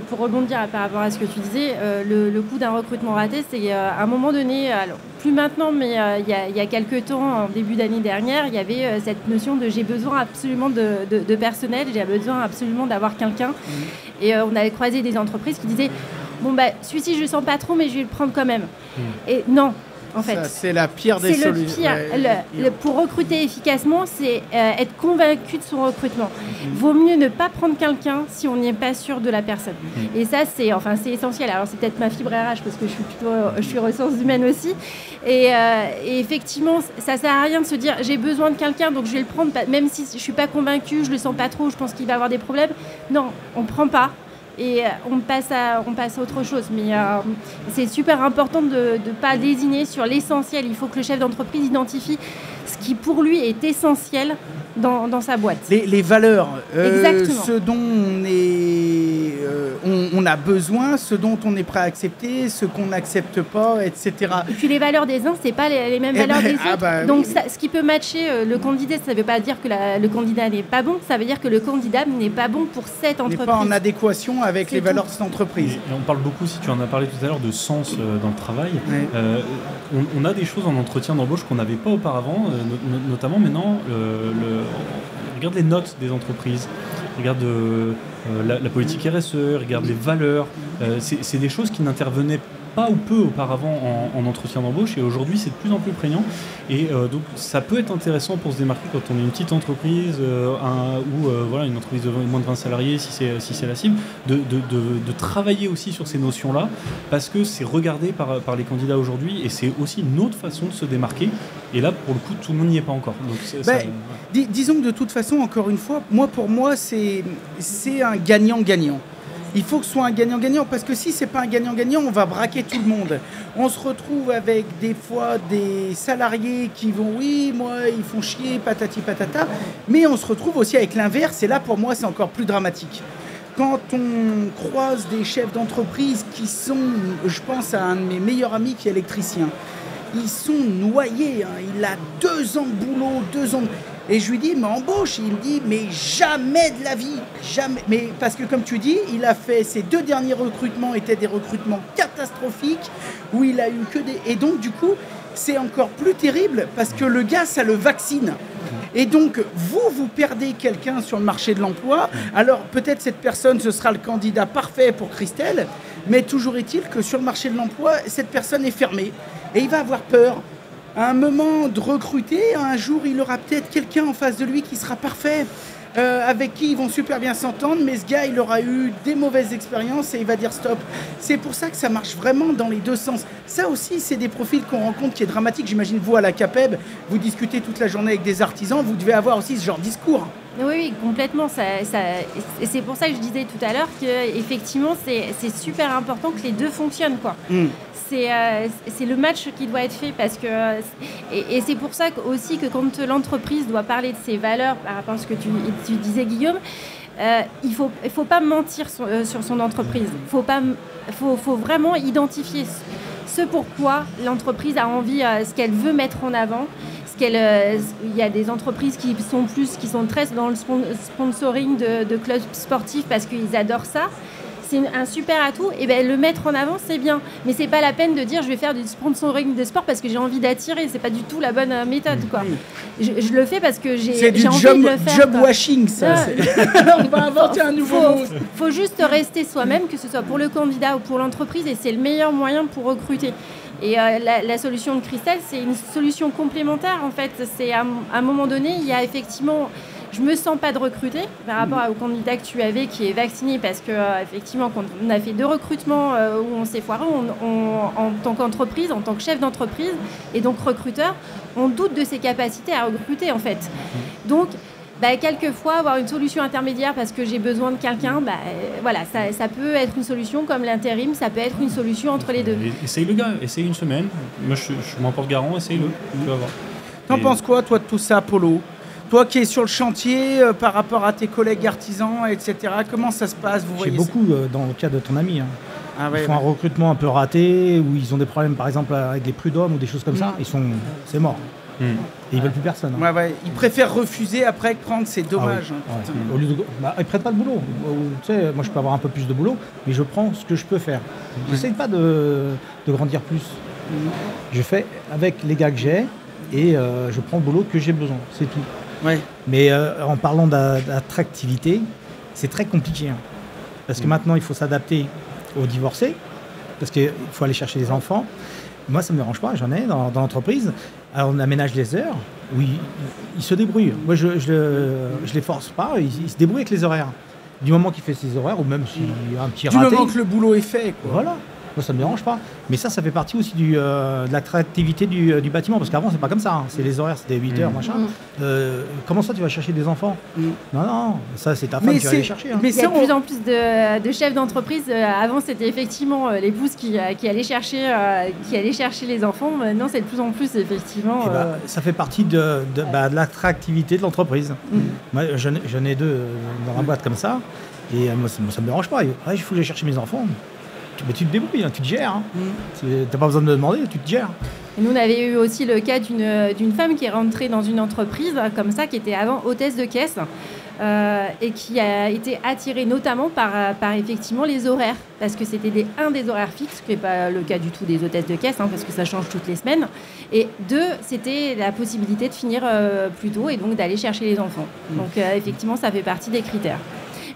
Pour rebondir par rapport à ce que tu disais, le coût d'un recrutement raté, c'est à un moment donné, alors, plus maintenant, mais il y a quelques temps, en début d'année dernière, il y avait cette notion de j'ai besoin absolument de personnel, j'ai besoin absolument d'avoir quelqu'un. Et on avait croisé des entreprises qui disaient celui-ci je le sens pas trop, mais je vais le prendre quand même. Et non. En fait,
ça, c'est la pire des solutions.
C'est le pire. Pour recruter efficacement, c'est être convaincu de son recrutement. Vaut mieux ne pas prendre quelqu'un si on n'est pas sûr de la personne. Et ça, c'est essentiel. Alors, c'est peut-être ma fibre RH parce que je suis ressources humaines aussi. Et effectivement, ça sert à rien de se dire j'ai besoin de quelqu'un, donc je vais le prendre, même si je suis pas convaincue, je le sens pas trop, je pense qu'il va avoir des problèmes. Non, on prend pas. Et on passe à autre chose. Mais c'est super important de ne pas désigner sur l'essentiel. Il faut que le chef d'entreprise identifie ce qui pour lui est essentiel dans sa boîte.
Les valeurs,
Exactement.
Ce dont on a besoin, ce dont on est prêt à accepter, ce qu'on n'accepte pas, etc.
Et puis les valeurs des uns, c'est pas les mêmes valeurs des autres. Donc ça, ce qui peut matcher le candidat, ça ne veut pas dire que le candidat n'est pas bon, ça veut dire que le candidat n'est pas bon pour cette entreprise.
N'est pas en adéquation avec les valeurs de cette entreprise.
Et on parle beaucoup, si tu en as parlé tout à l'heure, de sens dans le travail.
Ouais.
On a des choses en entretien d'embauche qu'on n'avait pas auparavant, notamment maintenant, regarde les notes des entreprises, regarde la politique RSE, regarde les valeurs. C'est des choses qui n'intervenaient pas ou peu auparavant en entretien d'embauche, et aujourd'hui c'est de plus en plus prégnant, et donc ça peut être intéressant pour se démarquer quand on est une petite entreprise ou une entreprise de moins de 20 salariés si c'est la cible, de travailler aussi sur ces notions-là, parce que c'est regardé par les candidats aujourd'hui, et c'est aussi une autre façon de se démarquer, et là pour le coup tout le monde n'y est pas encore. Donc,
disons que de toute façon, encore une fois, pour moi c'est un gagnant-gagnant. Il faut que ce soit un gagnant-gagnant, parce que si c'est pas un gagnant-gagnant, on va braquer tout le monde. On se retrouve avec des fois des salariés qui vont, oui, moi, ils font chier, patati patata, mais on se retrouve aussi avec l'inverse, et là, pour moi, c'est encore plus dramatique. Quand on croise des chefs d'entreprise qui sont, je pense à un de mes meilleurs amis qui est électricien, ils sont noyés, hein. Il a 2 ans de boulot, 2 ans de... Et je lui dis, mais embauche. Il me dit, mais jamais de la vie, jamais. Mais parce que comme tu dis, il a fait, ses 2 derniers recrutements étaient des recrutements catastrophiques, où il a eu que des... Et donc du coup, c'est encore plus terrible, parce que le gars, ça le vaccine. Et donc, vous perdez quelqu'un sur le marché de l'emploi. Alors, peut-être cette personne, ce sera le candidat parfait pour Christelle, mais toujours est-il que sur le marché de l'emploi, cette personne est fermée. Et il va avoir peur. À un moment de recruter, un jour, il aura peut-être quelqu'un en face de lui qui sera parfait, avec qui ils vont super bien s'entendre, mais ce gars, il aura eu des mauvaises expériences et il va dire stop. C'est pour ça que ça marche vraiment dans les 2 sens. Ça aussi, c'est des profils qu'on rencontre qui est dramatique. J'imagine, vous, à la CAPEB, vous discutez toute la journée avec des artisans, vous devez avoir aussi ce genre de discours.
Oui, complètement. Et c'est pour ça que je disais tout à l'heure qu'effectivement, c'est super important que les deux fonctionnent, quoi. C'est le match qui doit être fait, parce que et c'est pour ça aussi que quand l'entreprise doit parler de ses valeurs par rapport à ce que tu disais, Guillaume, il faut pas mentir sur son entreprise. Faut vraiment identifier ce pourquoi l'entreprise a envie, ce qu'elle veut mettre en avant. Il y a des entreprises qui sont très dans le sponsoring de clubs sportifs parce qu'ils adorent ça. c'est un super atout, et ben le mettre en avant, c'est bien. Mais c'est pas la peine de dire je vais faire du sponsoring de sport parce que j'ai envie d'attirer. C'est pas du tout la bonne méthode, quoi. Je le fais parce que j'ai envie de le faire.
C'est du job washing, ça. On va inventer un nouveau mot.
Faut juste rester soi-même, que ce soit pour le candidat ou pour l'entreprise, et c'est le meilleur moyen pour recruter. Et la solution de Christelle, c'est une solution complémentaire, en fait. C'est à un moment donné, il y a effectivement... Je me sens pas de recruter par rapport au candidat que tu avais qui est vacciné, parce que effectivement, quand on a fait 2 recrutements où on s'est foiré, en tant qu'entreprise, en tant que chef d'entreprise et donc recruteur, on doute de ses capacités à recruter, en fait. Donc, quelquefois, avoir une solution intermédiaire parce que j'ai besoin de quelqu'un, voilà, ça peut être une solution, comme l'intérim, ça peut être une solution entre les deux.
Essaye le gars, essaye une semaine. Moi, je m'en porte garant, essaye-le. Tu vas voir.
T'en penses quoi, toi, de tout ça, Polo ? Toi qui es sur le chantier, par rapport à tes collègues artisans, etc., comment ça se passe, vous voyez?
J'ai beaucoup dans le cas de ton ami.
Ils
font un recrutement un peu raté, ou ils ont des problèmes, par exemple, avec les prud'hommes ou des choses comme ça. C'est mort. Et ils veulent plus personne.
Ils préfèrent refuser après que prendre, c'est dommage.
Au lieu de... ils prennent pas de boulot. Tu sais, moi, je peux avoir un peu plus de boulot, mais je prends ce que je peux faire. J'essaye pas de grandir plus. Je fais avec les gars que j'ai, et je prends le boulot que j'ai besoin. C'est tout. Mais en parlant d'attractivité, c'est très compliqué. Parce que maintenant, il faut s'adapter aux divorcés, parce qu'il faut aller chercher des enfants. Moi, ça ne me dérange pas, j'en ai dans l'entreprise. Alors, on aménage les heures, où ils se débrouillent. Moi, je les force pas, ils se débrouillent avec les horaires. Du moment qu'il fait ses horaires, ou même s'il y a un petit raté...
Du moment que le boulot est fait, quoi.
Voilà. Moi, ça ne me dérange pas. Mais ça fait partie aussi de l'attractivité du bâtiment. Parce qu'avant, c'est pas comme ça. C'est les horaires, c'était 8 heures, machin. Comment ça, tu vas chercher des enfants? Non, ça, c'est ta femme qui va aller chercher.
Mais il y a de plus en plus de chefs d'entreprise. Avant, c'était effectivement l'épouse qui allait chercher les enfants. Maintenant, c'est de plus en plus, effectivement...
ça fait partie de l'attractivité de l'entreprise. Moi, j'en ai 2 dans la boîte comme ça. Et moi, ça ne me dérange pas. Il faut que j'aille chercher mes enfants. Tu te débrouilles, tu te gères. T'as pas besoin de me demander, tu te gères.
Et nous, on avait eu aussi le cas d'une femme qui est rentrée dans une entreprise comme ça, qui était avant hôtesse de caisse, et qui a été attirée notamment par effectivement les horaires, parce que c'était un des horaires fixes, ce qui n'est pas le cas du tout des hôtesses de caisse, parce que ça change toutes les semaines. Et 2, c'était la possibilité de finir plus tôt et donc d'aller chercher les enfants. Donc effectivement, ça fait partie des critères.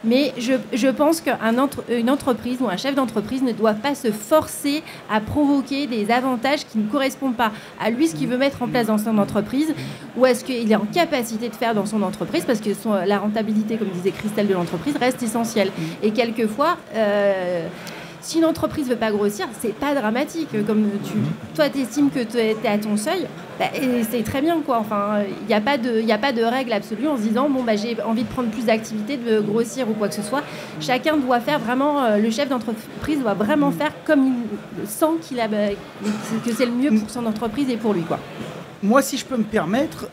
Mais je pense qu'une entreprise ou un chef d'entreprise ne doit pas se forcer à provoquer des avantages qui ne correspondent pas à lui, ce qu'il veut mettre en place dans son entreprise, ou à ce qu'il est en capacité de faire dans son entreprise, parce que la rentabilité, comme disait Christelle, de l'entreprise reste essentielle. Et quelquefois... si une entreprise ne veut pas grossir, c'est pas dramatique. Comme toi, tu estimes que tu es à ton seuil, c'est très bien, quoi. Enfin, il n'y a pas de règle absolue en se disant j'ai envie de prendre plus d'activité, de grossir ou quoi que ce soit. Chacun doit faire vraiment, le chef d'entreprise doit vraiment faire comme il sent que c'est le mieux pour son entreprise et pour lui, quoi.
Moi, si je peux me permettre,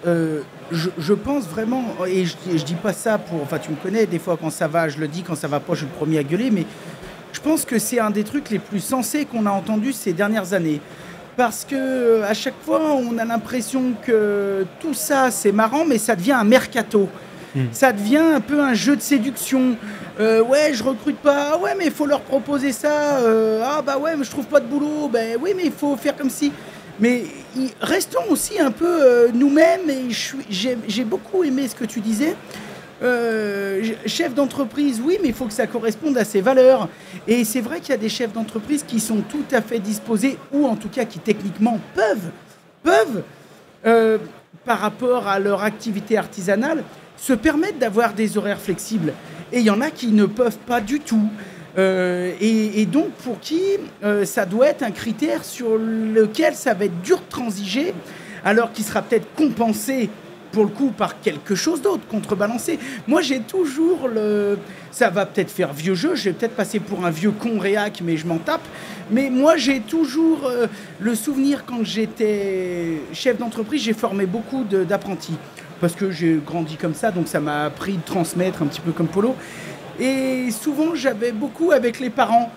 je pense vraiment, et je dis pas ça pour... Enfin, tu me connais, des fois, quand ça va, je le dis, quand ça va pas, je suis le premier à gueuler, mais je pense que c'est un des trucs les plus sensés qu'on a entendus ces dernières années. Parce que à chaque fois, on a l'impression que tout ça, c'est marrant, mais ça devient un mercato. Ça devient un peu un jeu de séduction. Je recrute pas. Ouais, mais il faut leur proposer ça. Mais je trouve pas de boulot. Oui, mais il faut faire comme si... Mais restons aussi un peu nous-mêmes. Et j'ai beaucoup aimé ce que tu disais. Chef d'entreprise, oui, mais il faut que ça corresponde à ses valeurs. Et c'est vrai qu'il y a des chefs d'entreprise qui sont tout à fait disposés, ou en tout cas qui techniquement peuvent par rapport à leur activité artisanale, se permettre d'avoir des horaires flexibles. Et il y en a qui ne peuvent pas du tout. Et donc pour qui ça doit être un critère sur lequel ça va être dur de transiger, alors qu'il sera peut-être compensé pour le coup par quelque chose d'autre, contrebalancé. Moi, j'ai toujours ça va peut-être faire vieux jeu, je vais peut-être passer pour un vieux con réac, mais je m'en tape. Mais moi, j'ai toujours le souvenir, quand j'étais chef d'entreprise, j'ai formé beaucoup d'apprentis. Parce que j'ai grandi comme ça, donc ça m'a appris de transmettre un petit peu comme Polo. Et souvent, j'avais beaucoup avec les parents.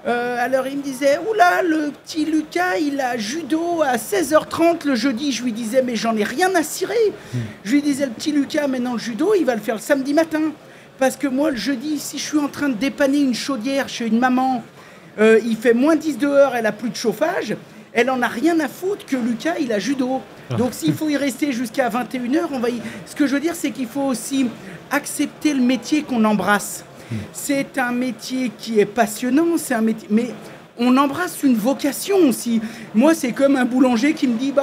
Alors il me disait, oula, le petit Lucas, il a judo à 16h30 le jeudi. Je lui disais, mais j'en ai rien à cirer. Je lui disais, le petit Lucas, maintenant le judo, il va le faire le samedi matin. Parce que moi, le jeudi, si je suis en train de dépanner une chaudière chez une maman, il fait moins 10 dehors, elle a plus de chauffage, elle en a rien à foutre que Lucas, il a judo. Donc s'il faut y rester jusqu'à 21h, ce que je veux dire, c'est qu'il faut aussi accepter le métier qu'on embrasse. C'est un métier qui est passionnant, c'est un métier... Mais on embrasse une vocation aussi. Moi, c'est comme un boulanger qui me dit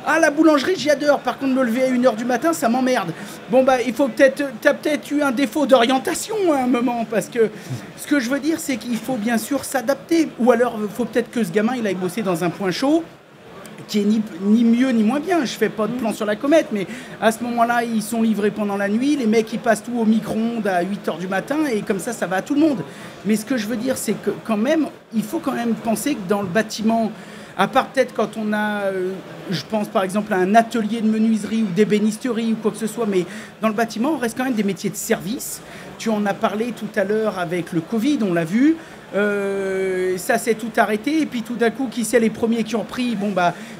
la boulangerie, j'adore. Par contre, me lever à 1h du matin, ça m'emmerde. Bon, il faut t'as peut-être eu un défaut d'orientation à un moment. Parce que ce que je veux dire, c'est qu'il faut bien sûr s'adapter. Ou alors, il faut peut-être que ce gamin, il aille bosser dans un point chaud, qui est ni mieux ni moins bien. Je fais pas de plan sur la comète, mais à ce moment-là, ils sont livrés pendant la nuit. Les mecs, ils passent tout au micro-ondes à 8h du matin, et comme ça va à tout le monde. Mais ce que je veux dire, c'est que quand même, il faut quand même penser que dans le bâtiment, à part peut-être quand on a, je pense par exemple à un atelier de menuiserie ou d'ébénisterie ou quoi que ce soit, mais dans le bâtiment, on reste quand même des métiers de service. Tu en as parlé tout à l'heure avec le Covid, on l'a vu. Ça s'est tout arrêté, et puis tout d'un coup, qui c'est les premiers qui ont repris?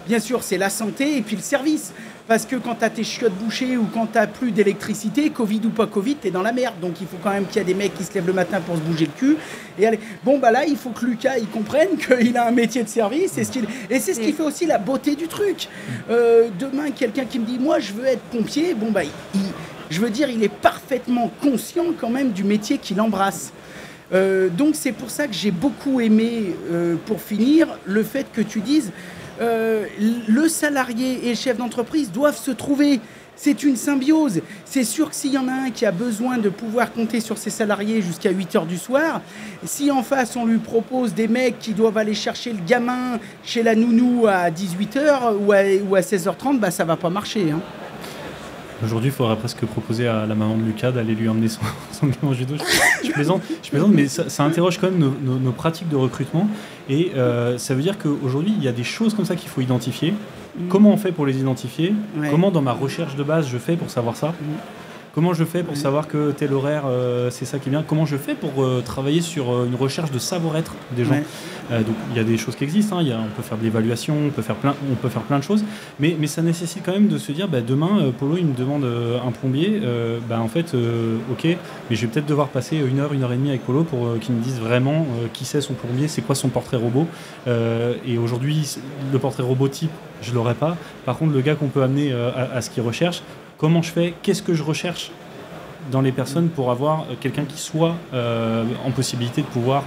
Bien sûr, c'est la santé et puis le service. Parce que quand tu as tes chiottes bouchées ou quand tu n'as plus d'électricité, Covid ou pas Covid, tu es dans la merde. Donc il faut quand même qu'il y a des mecs qui se lèvent le matin pour se bouger le cul. Et allez. Là, il faut que Lucas il comprenne qu'il a un métier de service. Et c'est ce qui fait aussi la beauté du truc. Demain, quelqu'un qui me dit « Moi, je veux être pompier », je veux dire, il est parfaitement conscient quand même du métier qu'il embrasse. Donc c'est pour ça que j'ai beaucoup aimé, pour finir, le fait que tu dises le salarié et le chef d'entreprise doivent se trouver. C'est une symbiose. C'est sûr que s'il y en a un qui a besoin de pouvoir compter sur ses salariés jusqu'à 8h du soir, si en face on lui propose des mecs qui doivent aller chercher le gamin chez la nounou à 18h ou à 16h30, ça va pas marcher, hein.
Aujourd'hui, il faudrait presque proposer à la maman de Lucas d'aller lui emmener son gamin en judo. Je plaisante, mais ça interroge quand même nos pratiques de recrutement. Et ça veut dire qu'aujourd'hui, il y a des choses comme ça qu'il faut identifier. Comment on fait pour les identifier? Comment, dans ma recherche de base, je fais pour savoir ça? Comment je fais pour savoir que tel horaire, c'est ça qui est bien? Comment je fais pour travailler sur une recherche de savoir-être des gens? Donc il y a des choses qui existent, hein. On peut faire de l'évaluation, on peut faire plein de choses, mais ça nécessite quand même de se dire demain, Polo il me demande un plombier, en fait, ok, mais je vais peut-être devoir passer 1h et demie avec Polo pour qu'il me dise vraiment qui c'est son plombier, c'est quoi son portrait robot. Et aujourd'hui, le portrait robot type, je l'aurai pas. Par contre, le gars qu'on peut amener à ce qu'il recherche, comment je fais? Qu'est-ce que je recherche dans les personnes pour avoir quelqu'un qui soit en possibilité de pouvoir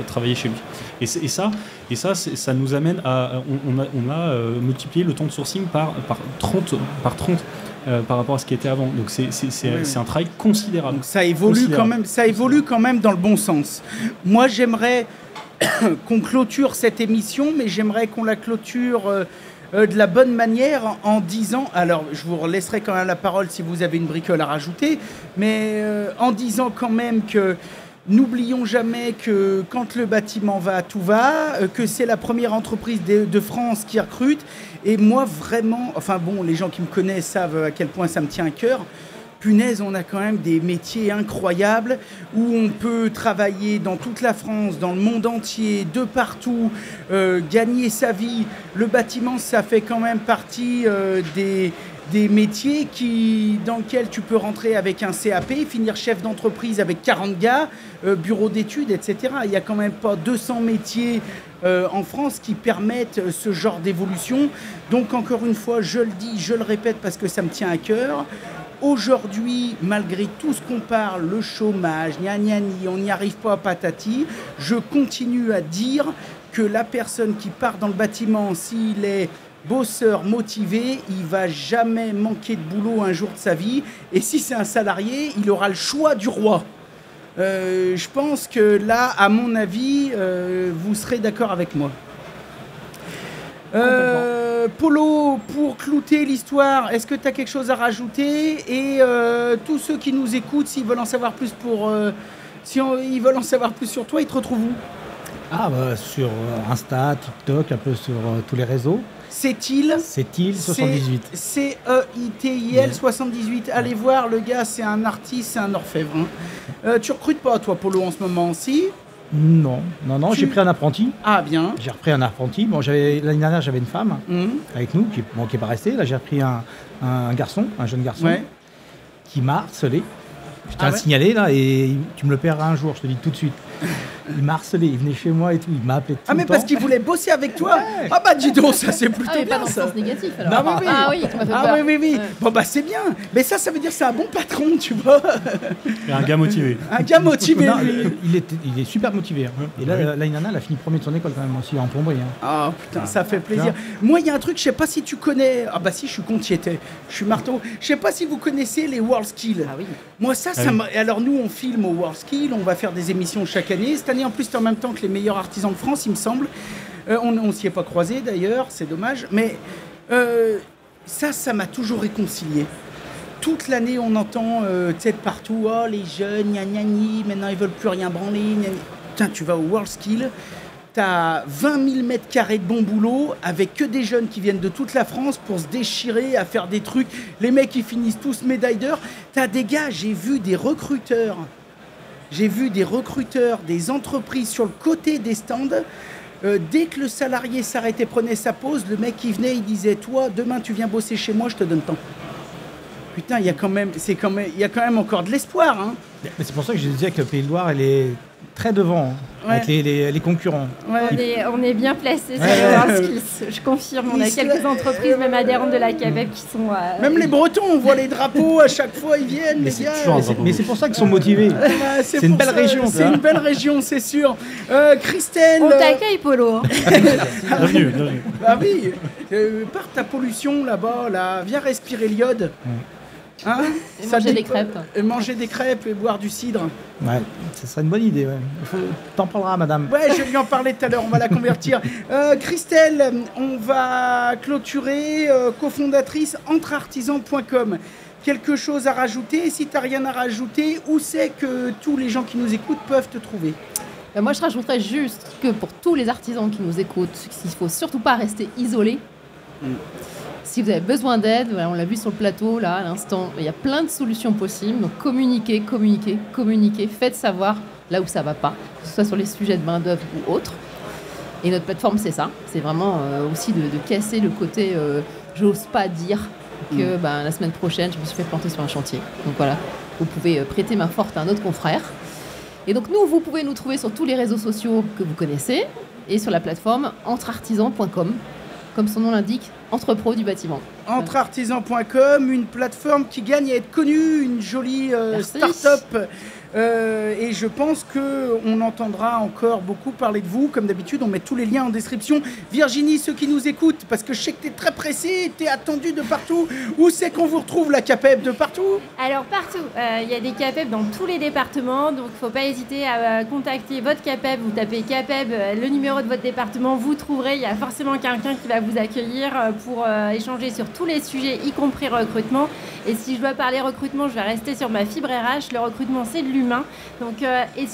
travailler chez lui? Et ça nous amène à... On a multiplié le temps de sourcing par 30 par rapport à ce qui était avant. Donc c'est un travail considérable.
Donc ça évolue quand même dans le bon sens. Moi, j'aimerais qu'on clôture cette émission, mais j'aimerais qu'on la clôture... de la bonne manière en disant, alors je vous laisserai quand même la parole si vous avez une bricole à rajouter, mais en disant quand même que n'oublions jamais que quand le bâtiment va, tout va, que c'est la première entreprise de France qui recrute, et moi vraiment, les gens qui me connaissent savent à quel point ça me tient à cœur. Punaise, on a quand même des métiers incroyables où on peut travailler dans toute la France, dans le monde entier, de partout, gagner sa vie. Le bâtiment, ça fait quand même partie des métiers dans lesquels tu peux rentrer avec un CAP, finir chef d'entreprise avec 40 gars, bureau d'études, etc. Il n'y a quand même pas 200 métiers en France qui permettent ce genre d'évolution. Donc encore une fois, je le dis, je le répète parce que ça me tient à cœur. Aujourd'hui, malgré tout ce qu'on parle, le chômage, on n'y arrive pas à patati, je continue à dire que la personne qui part dans le bâtiment, s'il est bosseur motivé, il ne va jamais manquer de boulot un jour de sa vie. Et si c'est un salarié, il aura le choix du roi. Je pense que là, à mon avis, vous serez d'accord avec moi. Polo, pour clouter l'histoire, est-ce que tu as quelque chose à rajouter? Et tous ceux qui nous écoutent, s'ils veulent en savoir plus ils veulent en savoir plus sur toi, ils te retrouvent où?
Sur Insta, TikTok, un peu sur tous les réseaux.
C'est-il
78.
CEITIL 78. Allez voir, le gars, c'est un artiste, c'est un orfèvre. Hein. Tu recrutes pas, toi, Polo, en ce moment, si?
Non, j'ai pris un apprenti.
Ah, bien.
J'ai repris un apprenti. Bon, l'année dernière, j'avais une femme avec nous, qui n'est pas restée. Là, j'ai repris un garçon, un jeune garçon, qui m'a harcelé. Je tiens à le signaler là et tu me le paieras un jour, je te dis tout de suite. Il m'a harcelé, il venait chez moi et tout, il m'a appelé tout le temps.
Parce qu'il voulait bosser avec toi.
Ouais.
Ah bah dis donc, ça c'est plutôt bien
pas dans le
ça.
sens négatif alors.
Non, mais oui.
Ah oui, tu m'as fait peur.
Oui.
Ouais.
Bon bah c'est bien. Mais ça veut dire que c'est un bon patron, tu vois.
Et un gars motivé.
Un gars motivé,
Non,
lui.
il est super motivé. Hein. Et là, Inanna, elle a fini premier de son école quand même aussi en plomberie. Hein.
Ah putain, ça fait plaisir. Moi, il y a un truc, je sais pas si tu connais. Ah bah si, je suis con, t'y étais. Je suis marteau. Je sais pas si vous connaissez les WorldSkills.
Ah oui.
Moi, ça alors nous, on filme au WorldSkills, on va faire des émissions chaque année. Cette année, en plus, c'est en même temps que les meilleurs artisans de France, il me semble. On s'y est pas croisés d'ailleurs, c'est dommage. Mais ça m'a toujours réconcilié. Toute l'année, on entend, tu sais, de partout, oh, les jeunes, gna gna gna, maintenant ils veulent plus rien branler. Gna, gna. Putain, tu vas au WorldSkills, t'as 20 000 mètres carrés de bon boulot avec que des jeunes qui viennent de toute la France pour se déchirer, à faire des trucs. Les mecs, ils finissent tous médailles d'or. T'as des gars, j'ai vu des recruteurs, des entreprises sur le côté des stands. Dès que le salarié s'arrêtait, prenait sa pause, le mec qui venait, il disait, toi, demain tu viens bosser chez moi, je te donne tant. Putain, il y a quand même encore de l'espoir. Hein.
Mais c'est pour ça que je disais que le Pays de Loire, elle est très devant avec les concurrents.
Ouais. On est bien placés sur les WorldSkills. Je confirme, on a quelques entreprises, même adhérentes de la CAPEB, qui sont...
Même les Bretons, on voit les drapeaux, à chaque fois ils viennent, les gars.
Mais c'est pour ça qu'ils sont motivés. C'est une belle région.
C'est une belle région, c'est sûr. Christelle...
On t'accueille, Polo.
Bienvenue.
Bah oui, par ta pollution là-bas, là, viens respirer l'iode. Hein,
et manger des crêpes.
Manger des crêpes et boire du cidre.
Ouais, ce serait une bonne idée. Ouais. T'en parleras, madame.
Ouais, je lui en parlais tout à l'heure, on va la convertir. Christelle, on va clôturer, cofondatrice entreartisans.com. Quelque chose à rajouter? Si tu n'as rien à rajouter, où c'est que tous les gens qui nous écoutent peuvent te trouver?
Moi, je rajouterais juste que pour tous les artisans qui nous écoutent, il ne faut surtout pas rester isolé. Si vous avez besoin d'aide, on l'a vu sur le plateau, là, à l'instant, il y a plein de solutions possibles. Donc, communiquez, faites savoir là où ça ne va pas, que ce soit sur les sujets de main-d'œuvre ou autres. Et notre plateforme, c'est ça. C'est vraiment aussi de casser le côté j'ose pas dire que la semaine prochaine, je me suis fait planter sur un chantier. Donc voilà, vous pouvez prêter main forte à un autre confrère. Et donc, vous pouvez nous trouver sur tous les réseaux sociaux que vous connaissez et sur la plateforme entreartisans.com. Comme son nom l'indique, entrepro du bâtiment.
Entreartisans.com, une plateforme qui gagne à être connue, une jolie start-up. Et je pense qu'on entendra encore beaucoup parler de vous. Comme d'habitude, on met tous les liens en description. Virginie, ceux qui nous écoutent, parce que je sais que tu es très pressée, tu es attendue de partout. Où c'est qu'on vous retrouve, la CAPEB, de partout?
Alors, partout. Il y a des CAPEB dans tous les départements. Donc, il ne faut pas hésiter à contacter votre CAPEB. Vous tapez CAPEB, le numéro de votre département, vous trouverez. Il y a forcément quelqu'un qui va vous accueillir pour échanger sur tous les sujets, y compris recrutement. Et si je dois parler recrutement, je vais rester sur ma fibre RH. Le recrutement, c'est de l'humain. Donc, et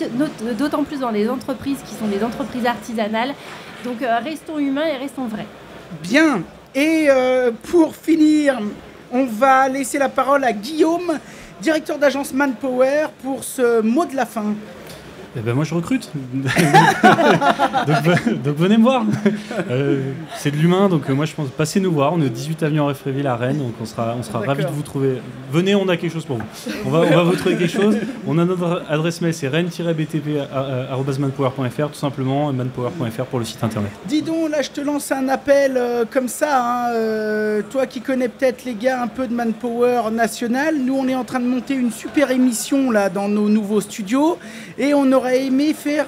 d'autant plus dans les entreprises qui sont des entreprises artisanales. Donc, restons humains et restons vrais.
Bien. Et pour finir, on va laisser la parole à Guillaume, directeur d'agence Manpower, pour ce mot de la fin.
Eh ben moi je recrute, donc venez me voir. C'est de l'humain, donc moi je pense passez nous voir. On est au 18 avenue Henri Fréville à Rennes, donc on sera ravis de vous trouver. Venez, on a quelque chose pour vous. On va vous trouver quelque chose. On a notre adresse mail, c'est rennes-btp@manpower.fr tout simplement, et manpower.fr pour le site internet.
Dis donc, là je te lance un appel comme ça, hein, toi qui connais peut-être les gars un peu de Manpower national. Nous on est en train de monter une super émission là dans nos nouveaux studios et on aurait aimé faire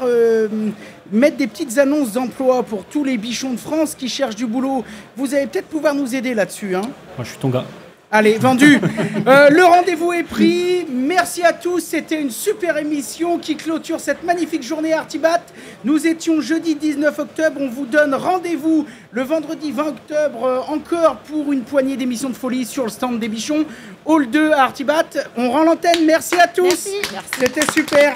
mettre des petites annonces d'emploi pour tous les bichons de France qui cherchent du boulot. Vous allez peut-être pouvoir nous aider là-dessus. Hein.
Moi je suis ton gars.
Allez, vendu. Le rendez-vous est pris. Merci à tous. C'était une super émission qui clôture cette magnifique journée Artibat. Nous étions jeudi 19 octobre. On vous donne rendez-vous le vendredi 20 octobre encore pour une poignée d'émissions de folie sur le stand des bichons. Hall 2 à Artibat. On rend l'antenne. Merci à tous.
Merci.
C'était super.